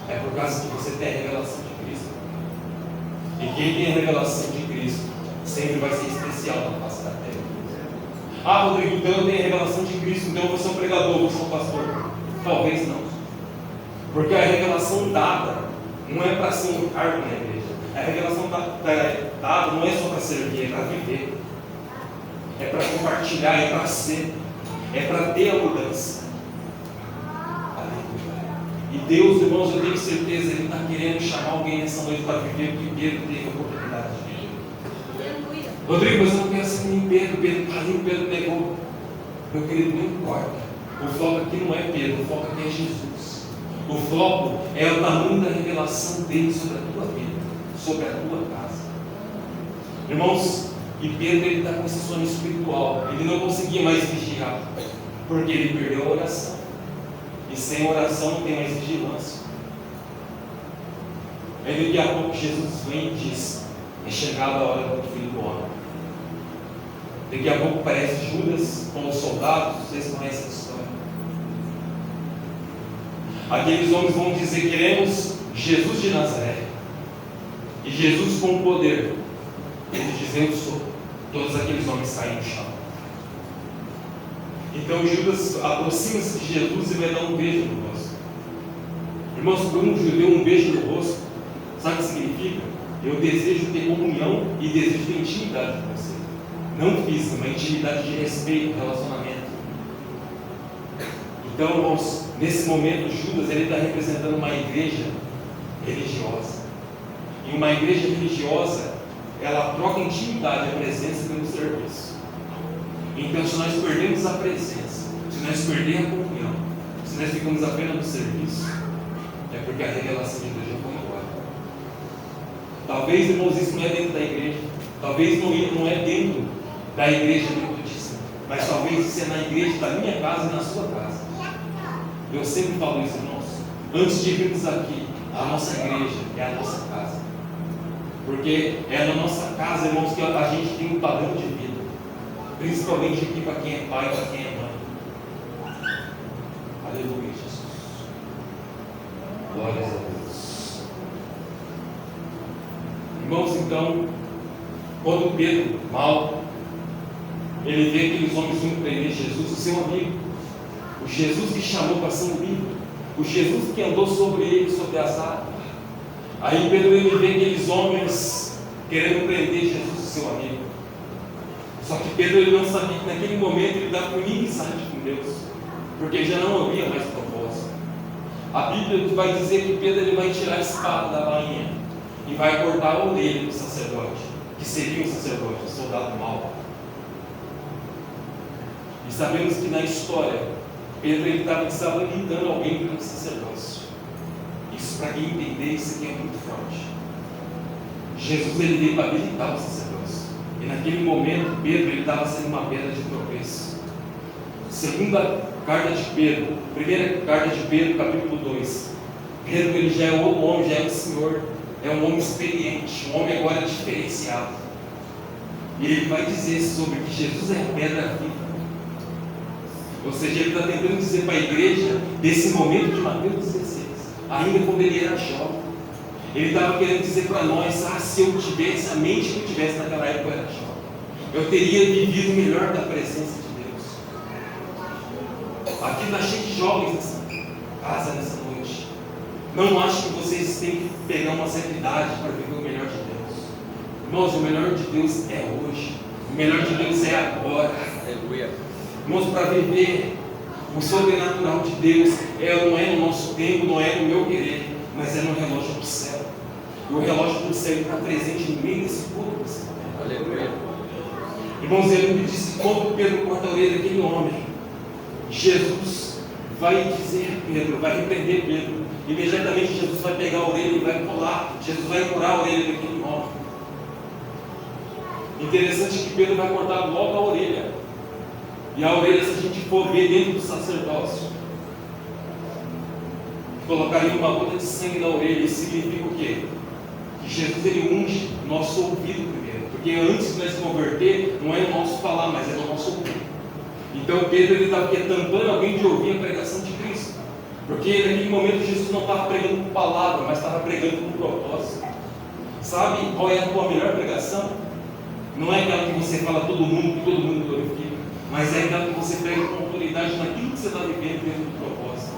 É por causa que você tem a revelação de Cristo. E quem tem a revelação de Cristo sempre vai ser especial na face da terra. Ah, Rodrigo, então eu tenho a revelação de Cristo, então eu vou ser um pregador, eu vou ser um pastor. Talvez não. Porque a revelação dada não é para ser um cargo na igreja. A revelação dada não é só para servir, é para viver. É para compartilhar, é para ser. É para ter a mudança. E Deus, irmãos, eu tenho certeza, Ele está querendo chamar alguém nessa noite para viver o que Pedro teve a oportunidade de viver. Rodrigo, mas eu não quero ser nem Pedro. Pedro negou. Meu querido, não importa. O foco aqui não é Pedro, o foco aqui é Jesus. O foco é o tamanho da revelação dele sobre a tua vida, sobre a tua casa. Irmãos, E Pedro está com esse sono espiritual. Ele não conseguia mais vigiar, porque ele perdeu a oração. E sem oração não tem mais vigilância. Aí daqui a pouco Jesus vem e diz: é chegada a hora do Filho do Homem. Daqui a pouco aparece Judas com os soldados. Vocês conhecem essa história. Aqueles homens vão dizer: queremos Jesus de Nazaré. E Jesus com poder, ele diz: eu sou. Todos aqueles homens caem no chão. Então Judas aproxima-se de Jesus e vai dar um beijo no rosto. Irmãos, para um judeu, um beijo no rosto, sabe o que significa? Eu desejo ter comunhão e desejo ter intimidade com você. Não física, mas intimidade de respeito, relacionamento. Então, irmãos, nesse momento, Judas ele está representando uma igreja religiosa. E uma igreja religiosa, ela troca intimidade, a presença pelo serviço. Então, se nós perdemos a presença, se nós perdemos a comunhão, se nós ficamos apenas no serviço, é porque a revelação de Deus já foi embora. Talvez, irmãos, isso não é dentro da igreja, talvez não é dentro da igreja metodista, mas talvez isso é na igreja da minha casa e na sua casa. Eu sempre falo isso, irmãos. Antes de virmos aqui, a nossa igreja é a nossa casa. Porque é na nossa casa, irmãos, que a gente tem um padrão de vida. Principalmente aqui para quem é pai e para quem é mãe. Aleluia, Jesus. Glórias a Deus. Irmãos, então, quando Pedro, mal, ele vê aqueles homens indo prender Jesus, o seu amigo, o Jesus que chamou para ser um livro, o Jesus que andou sobre ele, sobre as águas. Aí Pedro ele vê aqueles homens querendo prender Jesus, o seu amigo. Só que Pedro ele não sabia que naquele momento ele estava com inimizade com Deus, porque já não havia mais propósito. A Bíblia vai dizer que Pedro ele vai tirar a espada da bainha e vai cortar a orelha do sacerdote, que seria um sacerdote, um soldado mau. E sabemos que na história, Pedro ele estava limitando alguém pelo sacerdócio. Isso, para quem entender, isso aqui é muito forte. Jesus ele veio para habilitar o sacerdócio. E naquele momento, Pedro ele estava sendo uma pedra de tropeço. Segunda carta de Pedro, primeira carta de Pedro, capítulo 2. Pedro ele já é outro homem, já é um senhor, é um homem experiente, um homem agora diferenciado. E ele vai dizer sobre que Jesus é a pedra viva. Ou seja, ele está tentando dizer para a igreja, desse momento de Mateus 16, ainda quando ele era jovem, ele estava querendo dizer para nós: se eu tivesse a mente que eu tivesse naquela época, eu era jovem, eu teria vivido o melhor da presença de Deus. Aqui está cheio de jovens nessa casa, nessa noite. Não acho que vocês têm que pegar uma certa idade para viver o melhor de Deus. Irmãos, o melhor de Deus é hoje, o melhor de Deus é agora. Aleluia. Irmãos, para viver o sobrenatural de Deus, não é no nosso tempo, não é no meu querer, mas é no relógio do céu. E o relógio do céu está presente no meio desse povo. Aleluia. Irmãos, ele me disse: quando Pedro corta a orelha daquele homem, Jesus vai dizer a Pedro, vai repreender Pedro. Imediatamente Jesus vai pegar a orelha e vai pular. Jesus vai curar a orelha daquele homem. Interessante que Pedro vai cortar logo a orelha. E a orelha, se a gente for ver dentro do sacerdócio, colocaria uma gota de sangue na orelha. Isso significa o quê? Que Jesus ele unge nosso ouvido primeiro. Porque antes de nós se converter, não é o nosso falar, mas é o nosso ouvido. Então Pedro ele estava tampando alguém de ouvir a pregação de Cristo. Porque naquele momento Jesus não estava pregando com palavra, mas estava pregando com propósito. Sabe qual é a tua melhor pregação? Não é aquela que você fala a todo mundo, que todo mundo glorifica, mas é aquela que você prega com autoridade naquilo que você está vivendo dentro do propósito.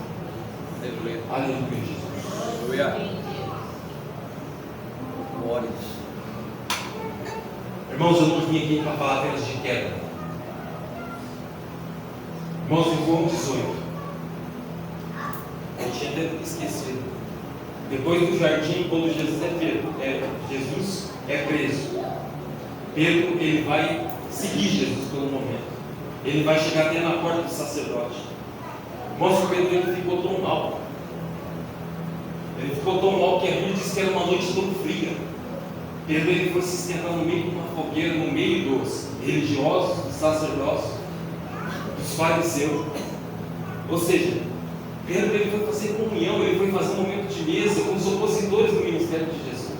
Aleluia. Aleluia, Jesus. Aleluia. Glória. Irmãos, eu não vim aqui para falar apenas de queda. Irmãos, em João 18, eu tinha até esquecido. Depois do jardim, quando Jesus é preso, Pedro ele vai seguir Jesus por um momento. Ele vai chegar até na porta do sacerdote. Irmãos, Pedro ele ficou tão mal. Ele ficou tão mal que a Bíblia diz que era uma noite tão fria. Pedro ele foi se esquentar no meio de uma fogueira, no meio dos religiosos, dos sacerdotes, dos fariseus. Ou seja, Pedro ele foi fazer comunhão, ele foi fazer um momento de mesa com os opositores do ministério de Jesus.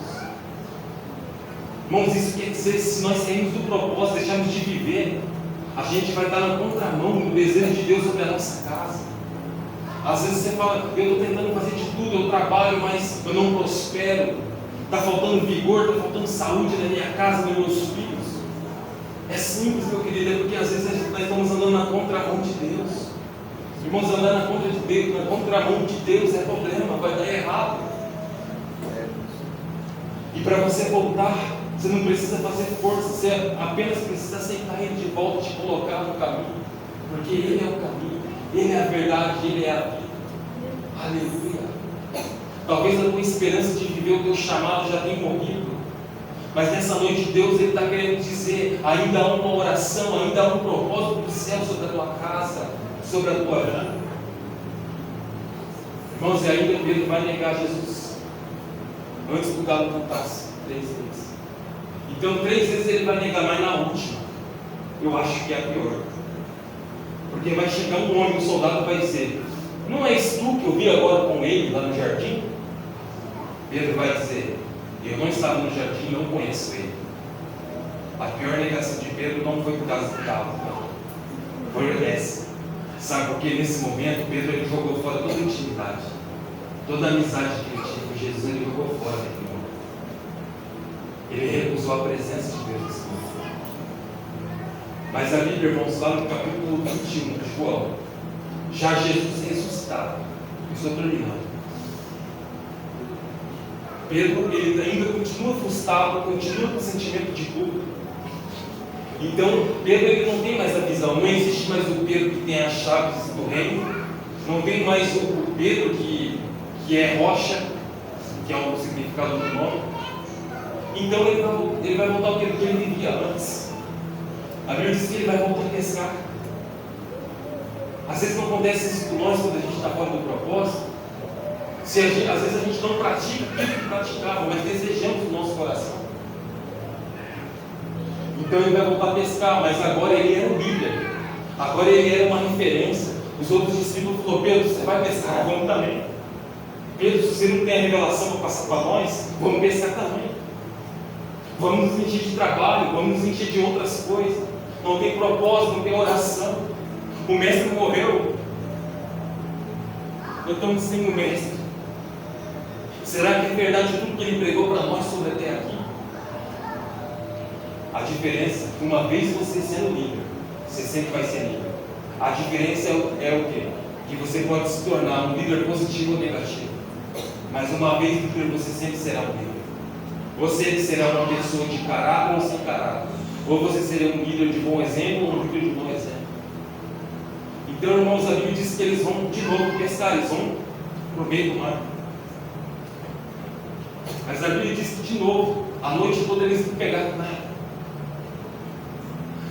Irmãos, isso quer dizer que se nós sairmos do propósito, deixarmos de viver, a gente vai estar na contramão do desejo de Deus sobre a nossa casa. Às vezes você fala, eu estou tentando fazer de tudo, eu trabalho, mas eu não prospero. Está faltando vigor, está faltando saúde na minha casa, nos meus filhos. É simples, meu querido, é porque às vezes nós estamos andando na contramão de Deus. Irmãos, andar na contramão de Deus é problema, vai dar errado. E para você voltar, você não precisa fazer força, você apenas precisa aceitar Ele de volta e te colocar no caminho, porque Ele é o caminho, Ele é a verdade, Ele é a vida. Aleluia. Talvez a tua esperança de viver o teu chamado já tenha morrido, mas nessa noite Deus está querendo dizer, ainda há uma oração, ainda há um propósito do céu sobre a tua casa, sobre a tua vida. Irmãos, e ainda Pedro vai negar Jesus antes do galo cantasse 3 vezes. Então 3 vezes ele vai negar, mas na última eu acho que é a pior, porque vai chegar um homem, um soldado vai dizer, não és tu que eu vi agora com ele lá no jardim? Pedro vai dizer, eu não estava no jardim, não conheço ele. A pior negação de Pedro não foi por causa do galo, não. Foi essa. Sabe, porque nesse momento Pedro ele jogou fora toda a intimidade, toda a amizade que ele tinha com Jesus, ele jogou fora daquele momento. Ele recusou a presença de Deus nesse momento. Mas a Bíblia, irmãos, lá no capítulo 21 de João, já Jesus ressuscitado, estou terminando. Pedro ele ainda continua frustrado, continua com sentimento de culpa. Então, Pedro ele não tem mais a visão, não existe mais o Pedro que tem as chaves do reino, não tem mais o Pedro que é rocha, que é o significado do nome. Então, ele vai voltar ao que ele vivia antes. A Bíblia diz que ele vai voltar a pescar. Às vezes não acontece isso com nós quando a gente está fora do propósito. Às vezes a gente não pratica aquilo que praticava, mas desejamos no nosso coração. Então ele vai voltar a pescar, mas agora ele era o líder, agora ele era uma referência. Os outros discípulos falaram, Pedro, você vai pescar? Vamos também. Pedro, se você não tem a revelação para passar para nós, vamos pescar também. Vamos nos encher de trabalho, vamos nos encher de outras coisas. Não tem propósito, não tem oração. O mestre morreu, nós estamos sem o mestre. Será que é verdade tudo que ele pregou para nós sobre até aqui? A diferença, uma vez você sendo líder, você sempre vai ser líder. A diferença é o quê? Que você pode se tornar um líder positivo ou negativo. Mas uma vez líder, você sempre será um líder. Você será uma pessoa de caráter ou sem caráter. Ou você será um líder de bom exemplo ou um líder de bom exemplo. Então, irmãos, a Bíblia diz que eles vão de novo pescar, eles vão para o meio do mar. Mas a Bíblia diz que de novo, a noite toda eles não pegaram nada.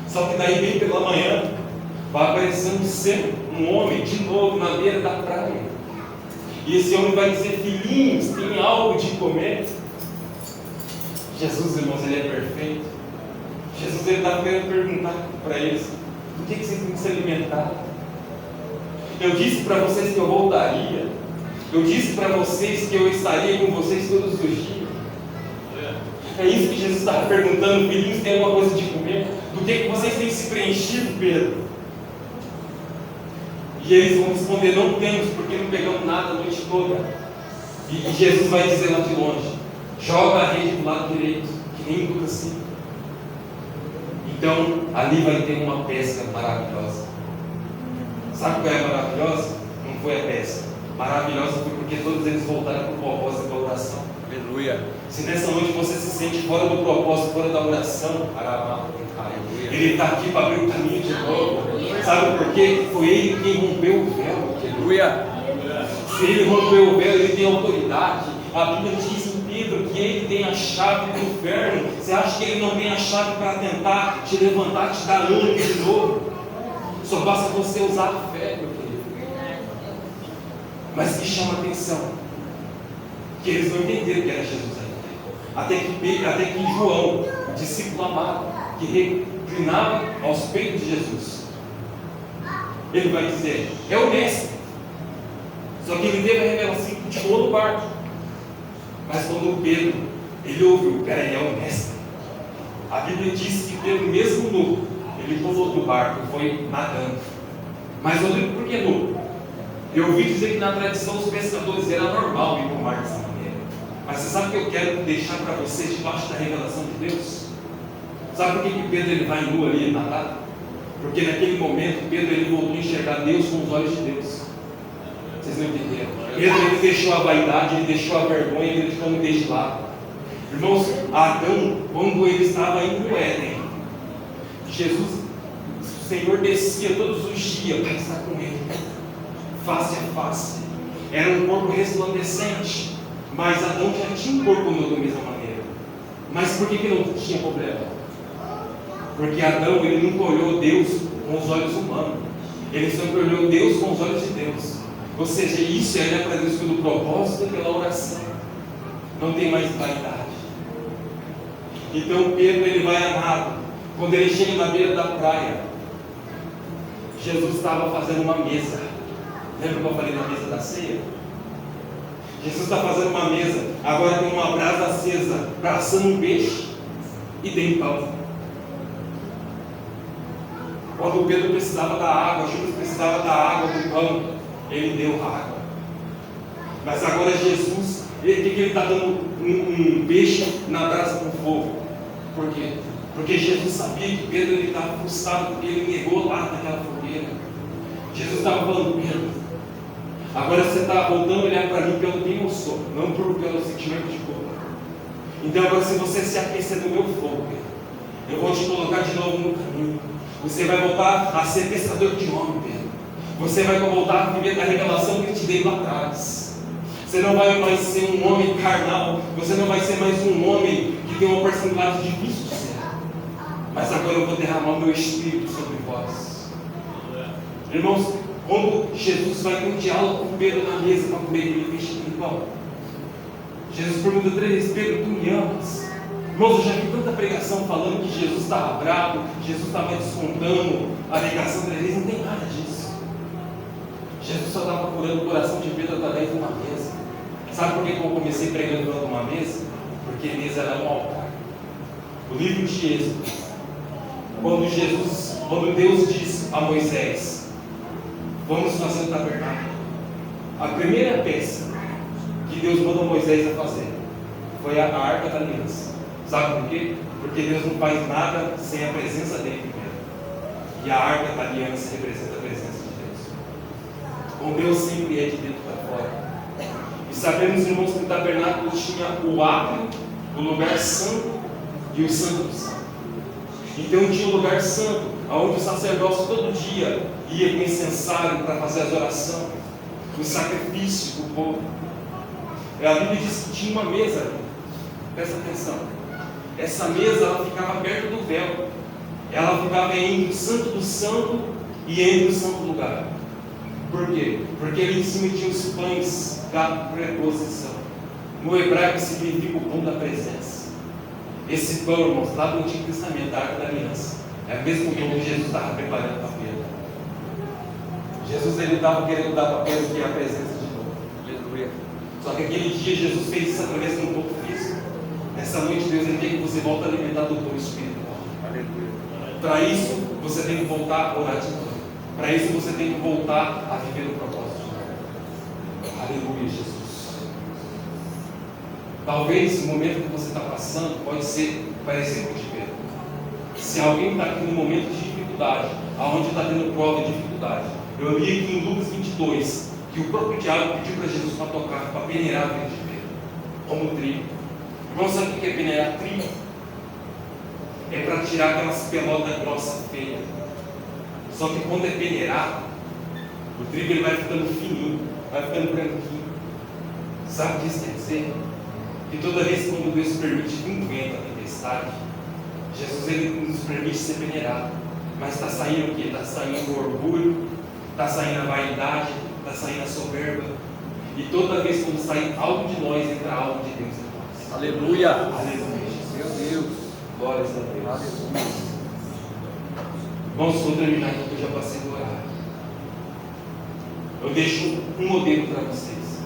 Só que daí bem pela manhã, vai aparecendo sempre um homem de novo na beira da praia. E esse homem vai dizer, filhinhos, tem algo de comer? Jesus, irmãos, ele é perfeito. Jesus ele está querendo perguntar para eles, do que vocês têm que se alimentar? Eu disse para vocês que eu voltaria. Eu disse para vocês que eu estaria com vocês todos os dias. É isso que Jesus estava perguntando, filhinhos, tem alguma coisa de comer? Do que vocês têm se preenchido, Pedro? E eles vão responder, não temos, porque não pegamos nada a noite toda. E Jesus vai dizer lá de longe, joga a rede do lado direito, que nem nunca assim. Então, ali vai ter uma pesca maravilhosa. Sabe qual é a maravilhosa? Não foi a pesca. Maravilhosa foi porque todos eles voltaram para o propósito da oração. Aleluia. Se nessa noite você se sente fora do propósito, fora da oração, Ele está aqui para abrir o caminho de novo. Sabe por quê? Foi Ele quem rompeu o véu. Aleluia. Se Ele rompeu o véu, Ele tem autoridade. A Bíblia diz em Pedro que Ele tem a chave do inferno. Você acha que Ele não tem a chave para tentar te levantar, te dar ânimo de novo? Só basta você usar a fé, meu querido. Mas que chama a atenção que eles não entenderam que era Jesus ainda. Até que João, o discípulo amado, que reclinava aos peitos de Jesus, ele vai dizer: é o mestre. Só que ele teve a revelação que continuou no barco. Mas quando Pedro, ele ouviu: peraí, é o mestre. A Bíblia diz que Pedro, mesmo nu, ele pulou do barco e foi nadando. Mas eu digo: por que nu? Eu ouvi dizer que na tradição dos pescadores era normal ir para o mar dessa maneira. Mas você sabe o que eu quero deixar para vocês debaixo da revelação de Deus? Sabe por que Pedro ele vai nu ali nadar? Porque naquele momento Pedro ele voltou a enxergar Deus com os olhos de Deus. Vocês não entenderam? Pedro ele deixou a vaidade, ele deixou a vergonha, ele deixou a nudez de lado. Irmãos, Adão, quando ele estava indo no Éden, Jesus, o Senhor descia todos os dias para estar com ele, face a face. Era um corpo resplandecente, mas Adão já tinha um corpo nu da mesma maneira. Mas por que não tinha problema? Porque Adão ele nunca olhou Deus com os olhos humanos, ele sempre olhou Deus com os olhos de Deus. Ou seja, isso é olhar para Deus pelo propósito e pela oração. Não tem mais vaidade. Então Pedro ele vai a nado. Quando ele chega na beira da praia, Jesus estava fazendo uma mesa. Lembra que eu falei na mesa da ceia? Jesus está fazendo uma mesa. Agora tem uma brasa acesa, assando um peixe e tem pão. Quando Pedro precisava da água, Judas precisava da água, do pão, ele deu água. Mas agora Jesus, ele está dando um peixe na brasa com fogo. Por quê? Porque Jesus sabia que Pedro estava frustrado, porque ele negou lá naquela fogueira. Jesus estava falando: Pedro, agora você está voltando a olhar para mim pelo quem eu sou, não pelo sentimento de culpa. Então agora, se você se aquecer do meu fogo, Pedro, eu vou te colocar de novo no caminho. Você vai voltar a ser pescador de homem, Pedro. Você vai voltar a viver da revelação que eu te dei lá atrás. Você não vai mais ser um homem carnal. Você não vai ser mais um homem que tem uma personalidade difícil de ser. Mas agora eu vou derramar o meu espírito sobre vós. Irmãos, quando Jesus vai em um diálogo com Pedro na mesa para comer aquele peixe de pão, Jesus pergunta 3 vezes: Pedro, tu me amas? Irmãos, eu já vi tanta pregação falando que Jesus estava bravo, Jesus estava descontando a negação 3 vezes. Não tem nada disso. Jesus só estava curando o coração de Pedro através de uma mesa. Sabe por que eu comecei pregando dentro de uma mesa? Porque a mesa era um altar. O livro de Êxodo, quando Deus diz a Moisés: vamos fazer o tabernáculo, a primeira peça que Deus mandou Moisés a fazer foi a arca da aliança. Sabe por quê? Porque Deus não faz nada sem a presença dele primeiro. E a arca da aliança representa a presença de Deus. Com Deus sempre é de dentro para fora. E sabemos, irmãos, que o tabernáculo tinha o átrio, o lugar santo e o santo do santo. Então tinha o lugar santo, onde o sacerdócio todo dia ia com incensário para fazer as orações, o sacrifício do povo. A Bíblia diz que tinha uma mesa. Presta atenção. Essa mesa ela ficava perto do véu. Ela ficava entre o santo do santo e entre o santo lugar. Por quê? Porque ali em cima tinha os pães da preposição. No hebraico significa o pão da presença. Esse pão, irmãos, lá do Antigo Testamento, da Arca da Aliança, é o mesmo pão que Jesus estava preparando para Pedro. Jesus ele estava querendo dar para Pedro que é a presença de novo. Aleluia. Só que aquele dia Jesus fez isso através de um corpo físico. Nessa noite Deus quer que você volte a alimentar do teu espiritual. Aleluia. Para isso você tem que voltar a orar de novo. Para isso você tem que voltar a viver o propósito de Deus. Aleluia, Jesus. Talvez o momento que você está passando pode ser parecido com o de Pedro. Se alguém está aqui no momento de dificuldade, aonde está tendo prova de dificuldade, eu li aqui em Lucas 22 que o próprio diabo pediu para Jesus para tocar, para peneirar a vida de Pedro, como trigo. Irmão, sabe o que é peneirar trigo? É para tirar aquelas pelotas grossas feias. Só que quando é peneirado, o trigo ele vai ficando fininho, vai ficando branquinho. Sabe o que isso quer dizer? Que toda vez que Deus permite que um vento, a tempestade, Jesus ele nos permite ser peneirado. Mas está saindo o quê? Está saindo o orgulho, está saindo a vaidade, está saindo a soberba. E toda vez que sai algo de nós, entra algo de Deus em nós. Aleluia. Aleluia. Meu Deus. Glórias a Deus. Aleluia. Irmãos, vou terminar aqui que eu já passei do horário. Eu deixo um modelo para vocês.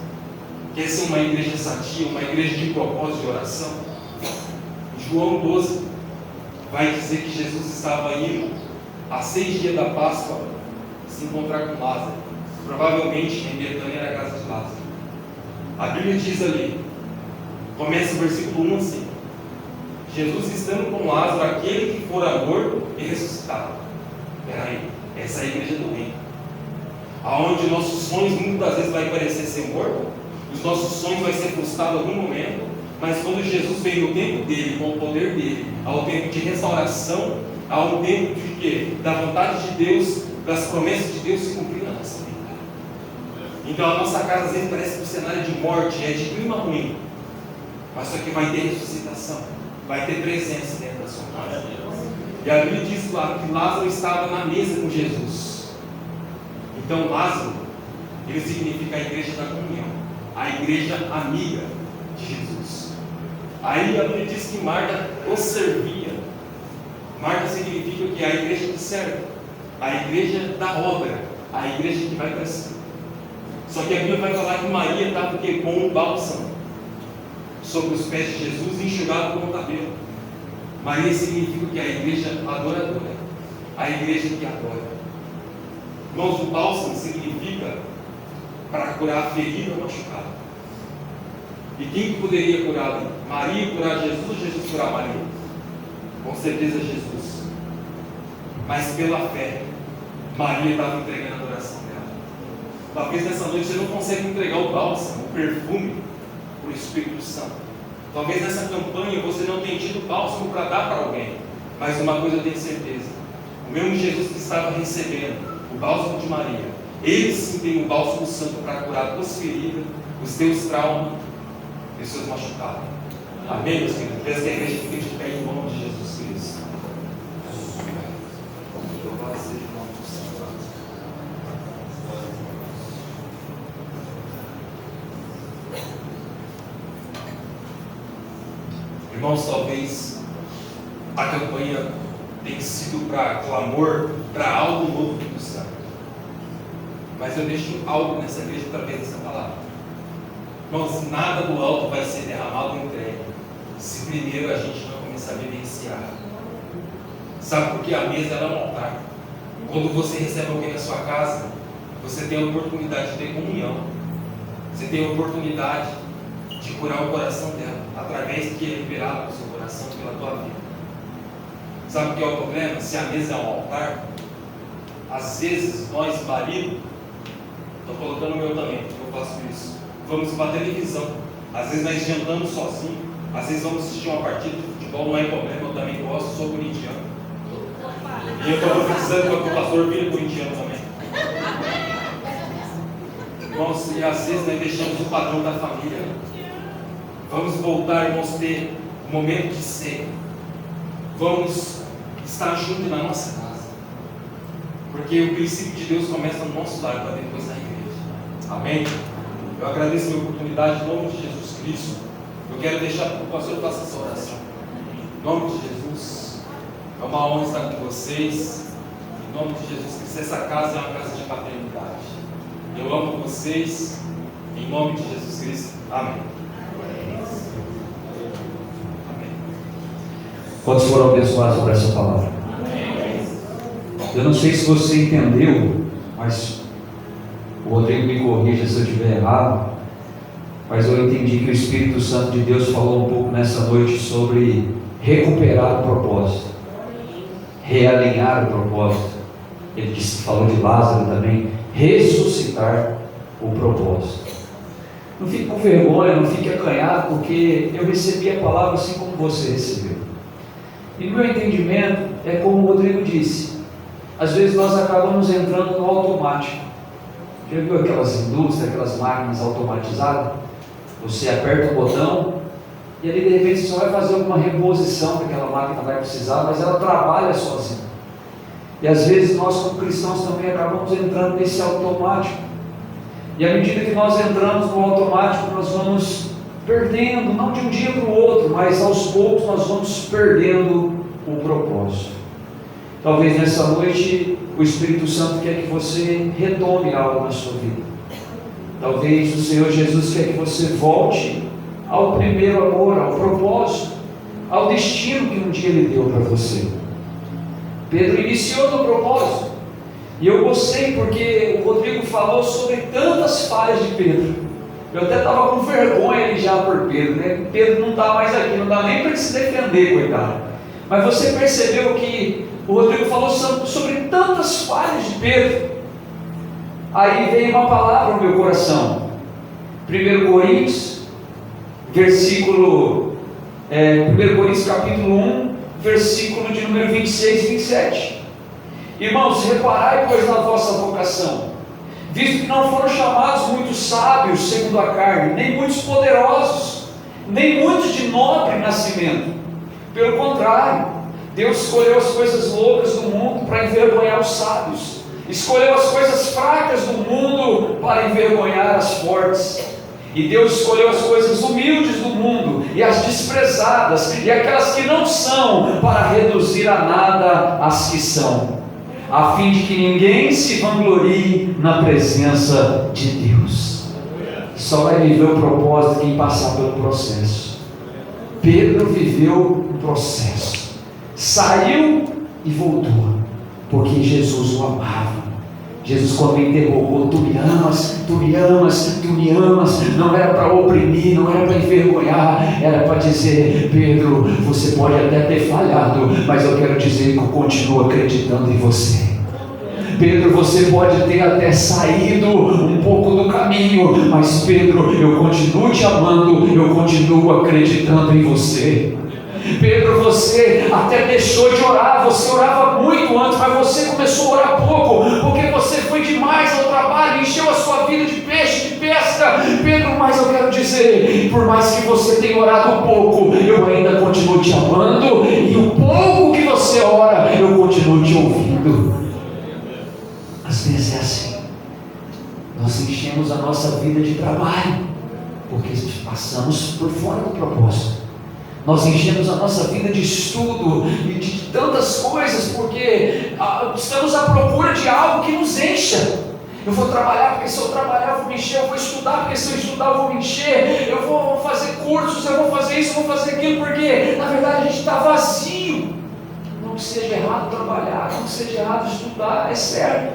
Quer ser uma igreja sadia, uma igreja de propósito de oração? João 12 vai dizer que Jesus estava indo a 6 dias da Páscoa se encontrar com Lázaro. Provavelmente em Betânia era a casa de Lázaro. A Bíblia diz ali, começa o versículo 1 assim: Jesus estando com Lázaro, aquele que fora morto e ressuscitado. Peraí, essa é a igreja do reino, aonde nossos sonhos muitas vezes vai parecer ser morto, os nossos sonhos vai ser frustrado em algum momento, mas quando Jesus veio no tempo dele, com o poder dele, ao tempo de restauração, ao tempo de quê? Da vontade de Deus, das promessas de Deus se cumprir na nossa vida. Então a nossa casa às vezes parece que o cenário de morte é de clima ruim, mas só que vai ter ressuscitação, vai ter presença dentro da sua casa. E a Bíblia diz lá que Lázaro estava na mesa com Jesus. Então Lázaro, ele significa a igreja da comunhão, a igreja amiga de Jesus. Aí a Bíblia diz que Marta o servia. Marta significa que é a igreja que serve, a igreja da obra, a igreja que vai para cima. Só que a Bíblia vai falar que Maria estava com um bálsamo sobre os pés de Jesus, enxugado com o cabelo. Maria significa que é a igreja adoradora, a igreja que adora. Irmãos, o bálsamo significa para curar a ferida machucada. E quem que poderia curar? Maria curar Jesus ou Jesus curar Maria? Com certeza Jesus. Mas pela fé, Maria estava entregando a adoração dela. Talvez nessa noite você não consiga entregar o bálsamo, o perfume, para o Espírito Santo. Talvez nessa campanha você não tenha tido bálsamo para dar para alguém. Mas uma coisa eu tenho certeza: o mesmo Jesus que estava recebendo o bálsamo de Maria, ele sim tem o bálsamo santo para curar as tuas feridas, os teus traumas e os seus machucados. Amém, meus queridos? Peço que a igreja fique de pé em nome de Jesus Cristo. Louvado seja o nome do Senhor. Irmãos, talvez a campanha tenha sido para clamor, para algo novo do céu. Mas eu deixo algo nessa igreja através dessa palavra. Irmãos, nada do alto vai ser derramado ou entregue se primeiro a gente não começar a vivenciar. Sabe por que a mesa é um altar? Quando você recebe alguém na sua casa, você tem a oportunidade de ter comunhão. Você tem a oportunidade de curar o coração dela, através do que é liberado no seu coração pela tua vida. Sabe o que é o problema? Se a mesa é um altar, às vezes nós, marido, estou colocando o meu também, eu faço isso, vamos para a televisão, às vezes nós jantamos sozinhos, às vezes vamos assistir uma partida de futebol, não é problema, eu também gosto, sou corintiano. E eu estou profetizando para que o pastor vire corintiano também. Irmãos, e às vezes nós deixamos o padrão da família. Vamos voltar, irmãos, ter um momento de ceia. Vamos estar juntos na nossa casa. Porque o princípio de Deus começa no nosso lar para depois na igreja. Amém? Eu agradeço a minha oportunidade em nome de Jesus Cristo. Eu quero deixar que o pastor faça essa oração. Em nome de Jesus. É uma honra estar com vocês. Em nome de Jesus Cristo. Essa casa é uma casa de paternidade. Eu amo vocês. Em nome de Jesus Cristo. Amém. Quantos foram abençoados por essa palavra? Eu não sei se você entendeu, mas o Rodrigo me corrija se eu estiver errado, mas eu entendi que o Espírito Santo de Deus falou um pouco nessa noite sobre recuperar o propósito, realinhar o propósito. Ele falou de Lázaro também, ressuscitar o propósito. Não fique com vergonha, não fique acanhado, porque eu recebi a palavra assim como você recebeu. E no meu entendimento, é como o Rodrigo disse, às vezes nós acabamos entrando no automático. Já viu aquelas indústrias, aquelas máquinas automatizadas? Você aperta o botão e ali de repente você só vai fazer alguma reposição que aquela máquina vai precisar, mas ela trabalha sozinha. E às vezes nós como cristãos também acabamos entrando nesse automático. E à medida que nós entramos no automático, nós vamos perdendo, não de um dia para o outro, mas aos poucos nós vamos perdendo o propósito. Talvez nessa noite o Espírito Santo quer que você retome algo na sua vida. Talvez o Senhor Jesus quer que você volte ao primeiro amor, ao propósito, ao destino que um dia Ele deu para você. Pedro iniciou no propósito, e eu gostei porque o Rodrigo falou sobre tantas falhas de Pedro. Eu até estava com vergonha ali já por Pedro, né? Pedro não está mais aqui, não dá nem para ele se defender, coitado. Mas você percebeu que o Rodrigo falou sobre tantas falhas de Pedro. Aí veio uma palavra no meu coração. 1 Coríntios, capítulo 1, versículo de número 26 e 27. Irmãos, reparai pois na vossa vocação, visto que não foram chamados muitos sábios segundo a carne, nem muitos poderosos, nem muitos de nobre nascimento. Pelo contrário, Deus escolheu as coisas loucas do mundo para envergonhar os sábios, escolheu as coisas fracas do mundo para envergonhar as fortes. E Deus escolheu as coisas humildes do mundo, e as desprezadas, e aquelas que não são, para reduzir a nada as que são, a fim de que ninguém se vanglorie na presença de Deus. Só vai viver o propósito quem passar pelo processo. Pedro viveu o processo, saiu e voltou, porque Jesus o amava. Jesus, quando me interrogou, tu me amas, tu me amas, tu me amas, não era para oprimir, não era para envergonhar, era para dizer: Pedro, você pode até ter falhado, mas eu quero dizer que eu continuo acreditando em você. Pedro, você pode ter até saído um pouco do caminho, mas Pedro, eu continuo te amando, eu continuo acreditando em você. Pedro, você até deixou de orar, você orava muito antes, mas você começou a orar pouco, porque você foi demais ao trabalho, encheu a sua vida de peixe, de pesca. Pedro, mas eu quero dizer, por mais que você tenha orado pouco, eu ainda continuo te amando, e o pouco que você ora, eu continuo te ouvindo. Às vezes é assim, nós enchemos a nossa vida de trabalho, porque passamos por fora do propósito. Nós enchemos a nossa vida de estudo e de tantas coisas, porque estamos à procura de algo que nos encha. Eu vou trabalhar, porque se eu trabalhar eu vou me encher. Eu vou estudar, porque se eu estudar eu vou me encher. Eu vou fazer cursos, eu vou fazer isso, eu vou fazer aquilo, porque na verdade a gente está vazio. Não que seja errado trabalhar, não que seja errado estudar, é certo,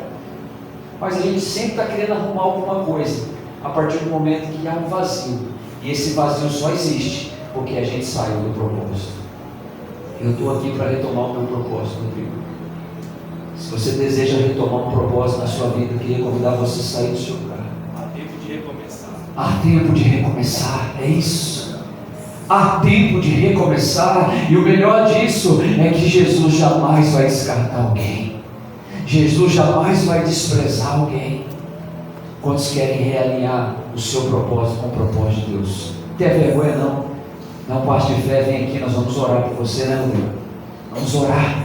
mas a gente sempre está querendo arrumar alguma coisa, a partir do momento que há um vazio, e esse vazio só existe porque a gente saiu do propósito. Eu estou aqui para retomar o meu propósito, Rodrigo. Se você deseja retomar um propósito na sua vida, eu queria convidar você a sair do seu lugar. Há tempo de recomeçar. Há tempo de recomeçar, é isso. Há tempo de recomeçar, e o melhor disso é que Jesus jamais vai descartar alguém. Jesus jamais vai desprezar alguém. Quantos querem realinhar o seu propósito com o propósito de Deus? Não tenha vergonha não. Não, parte de fé, vem aqui, nós vamos orar por você, né, Rodrigo? Vamos orar.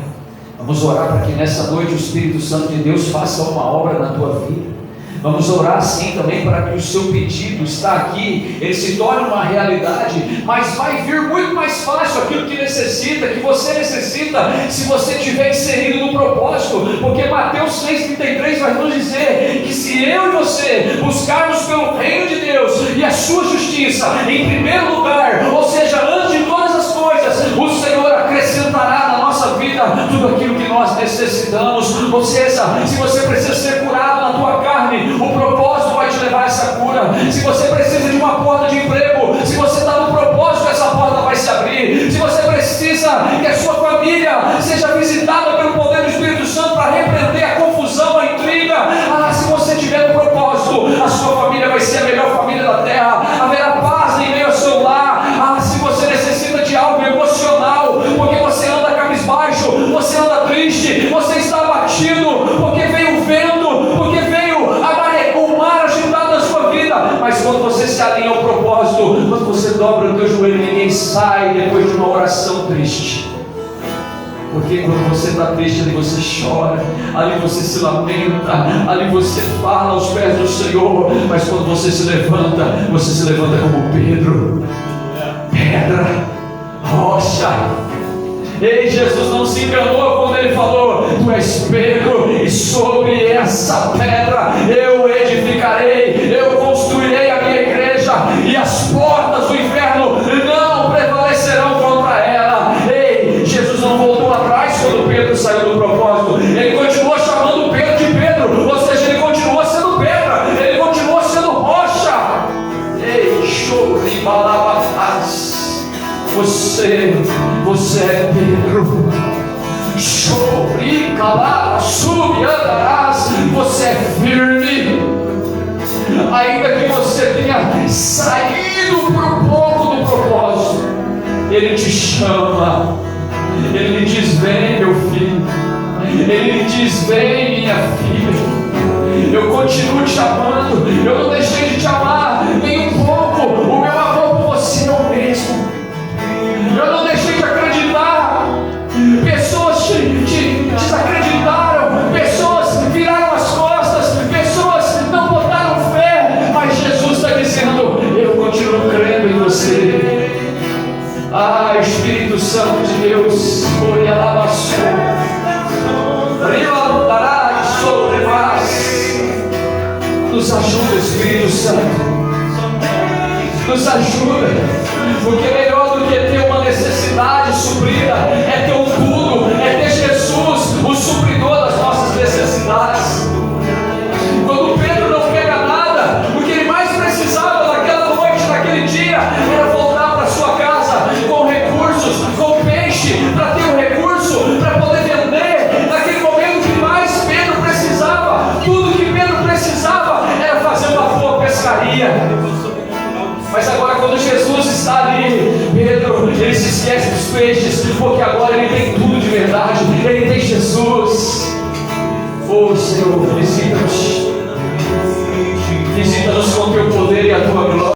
Vamos orar para que nessa noite o Espírito Santo de Deus faça uma obra na tua vida. Vamos orar sim também para que o seu pedido está aqui, ele se torne uma realidade, mas vai vir muito mais fácil aquilo que necessita, que você necessita, se você estiver inserido no propósito, porque Mateus 6,33 vai nos dizer que se eu e você buscarmos pelo reino de Deus e a sua justiça em primeiro lugar, ou seja, antes de todas as coisas, o Senhor acrescentará na nossa vida tudo aquilo que nós necessitamos. Ou seja, se você precisa ser curado na tua carne, o propósito vai te levar a essa cura. Se você precisa de uma porta de emprego, se você está no propósito, essa porta vai se abrir. Se você precisa que a sua família seja visitada pelo poder do Espírito Santo para repreender a confusão, a intriga, se você tiver no propósito, a sua família vai ser a melhor família da terra. Haverá paz em meio ao seu lar. Se você necessita de algo emocional, porque você anda cabisbaixo, você anda triste, você está abatido, porque veio o vento, porque veio o mar agitado na sua vida, mas quando você se alinha ao propósito, quando você dobra o teu joelho, ninguém sai depois de uma oração triste. Porque quando você está triste, ali você chora, ali você se lamenta, ali você fala aos pés do Senhor, mas quando você se levanta como Pedro. pedra, rocha. Ei, Jesus não se enganou quando ele falou: tu és Pedro, e sobre essa pedra eu edificarei, eu construirei a minha igreja, e as portas do inferno não prevalecerão contra ela. Ei, Jesus não voltou atrás quando Pedro saiu do propósito, ele continuou chamando Pedro de Pedro, ou seja, ele continuou sendo pedra, ele continuou sendo rocha. Ei, choribalabás, você é Pedro. Choricalá, sube, andarás. Você é firme. Ainda que você tenha saído por um pouco do propósito, Ele te chama. Ele lhe diz: vem, meu filho. Ele lhe diz: vem, minha filha. Eu continuo te amando. Eu não deixei de te amar nem um pouco. O meu amor por você é o mesmo. Eu não deixei de acreditar. Pessoas te desacreditaram, pessoas viraram as costas, pessoas não botaram fé, mas Jesus está dizendo: eu continuo crendo em você. Ah, Espírito Santo de Deus, nos ajuda, Espírito Santo, nos ajuda, porque melhor do que ter uma necessidade suprida é ter um tudo, é ter Jesus, o supridor das nossas necessidades. Quando Pedro não pega nada, o que ele mais precisava naquela noite, naquele dia, era voltar para sua casa com recursos, com peixe, para ter um recurso, para poder vender. Naquele momento que mais Pedro precisava, tudo que Pedro precisava era fazer uma boa pescaria. Mas agora, quando Jesus está ali, Pedro, ele se esquece dos peixes, porque agora ele tem tudo de verdade, ele tem Jesus. Oh Senhor, visita-nos com teu poder e a tua glória.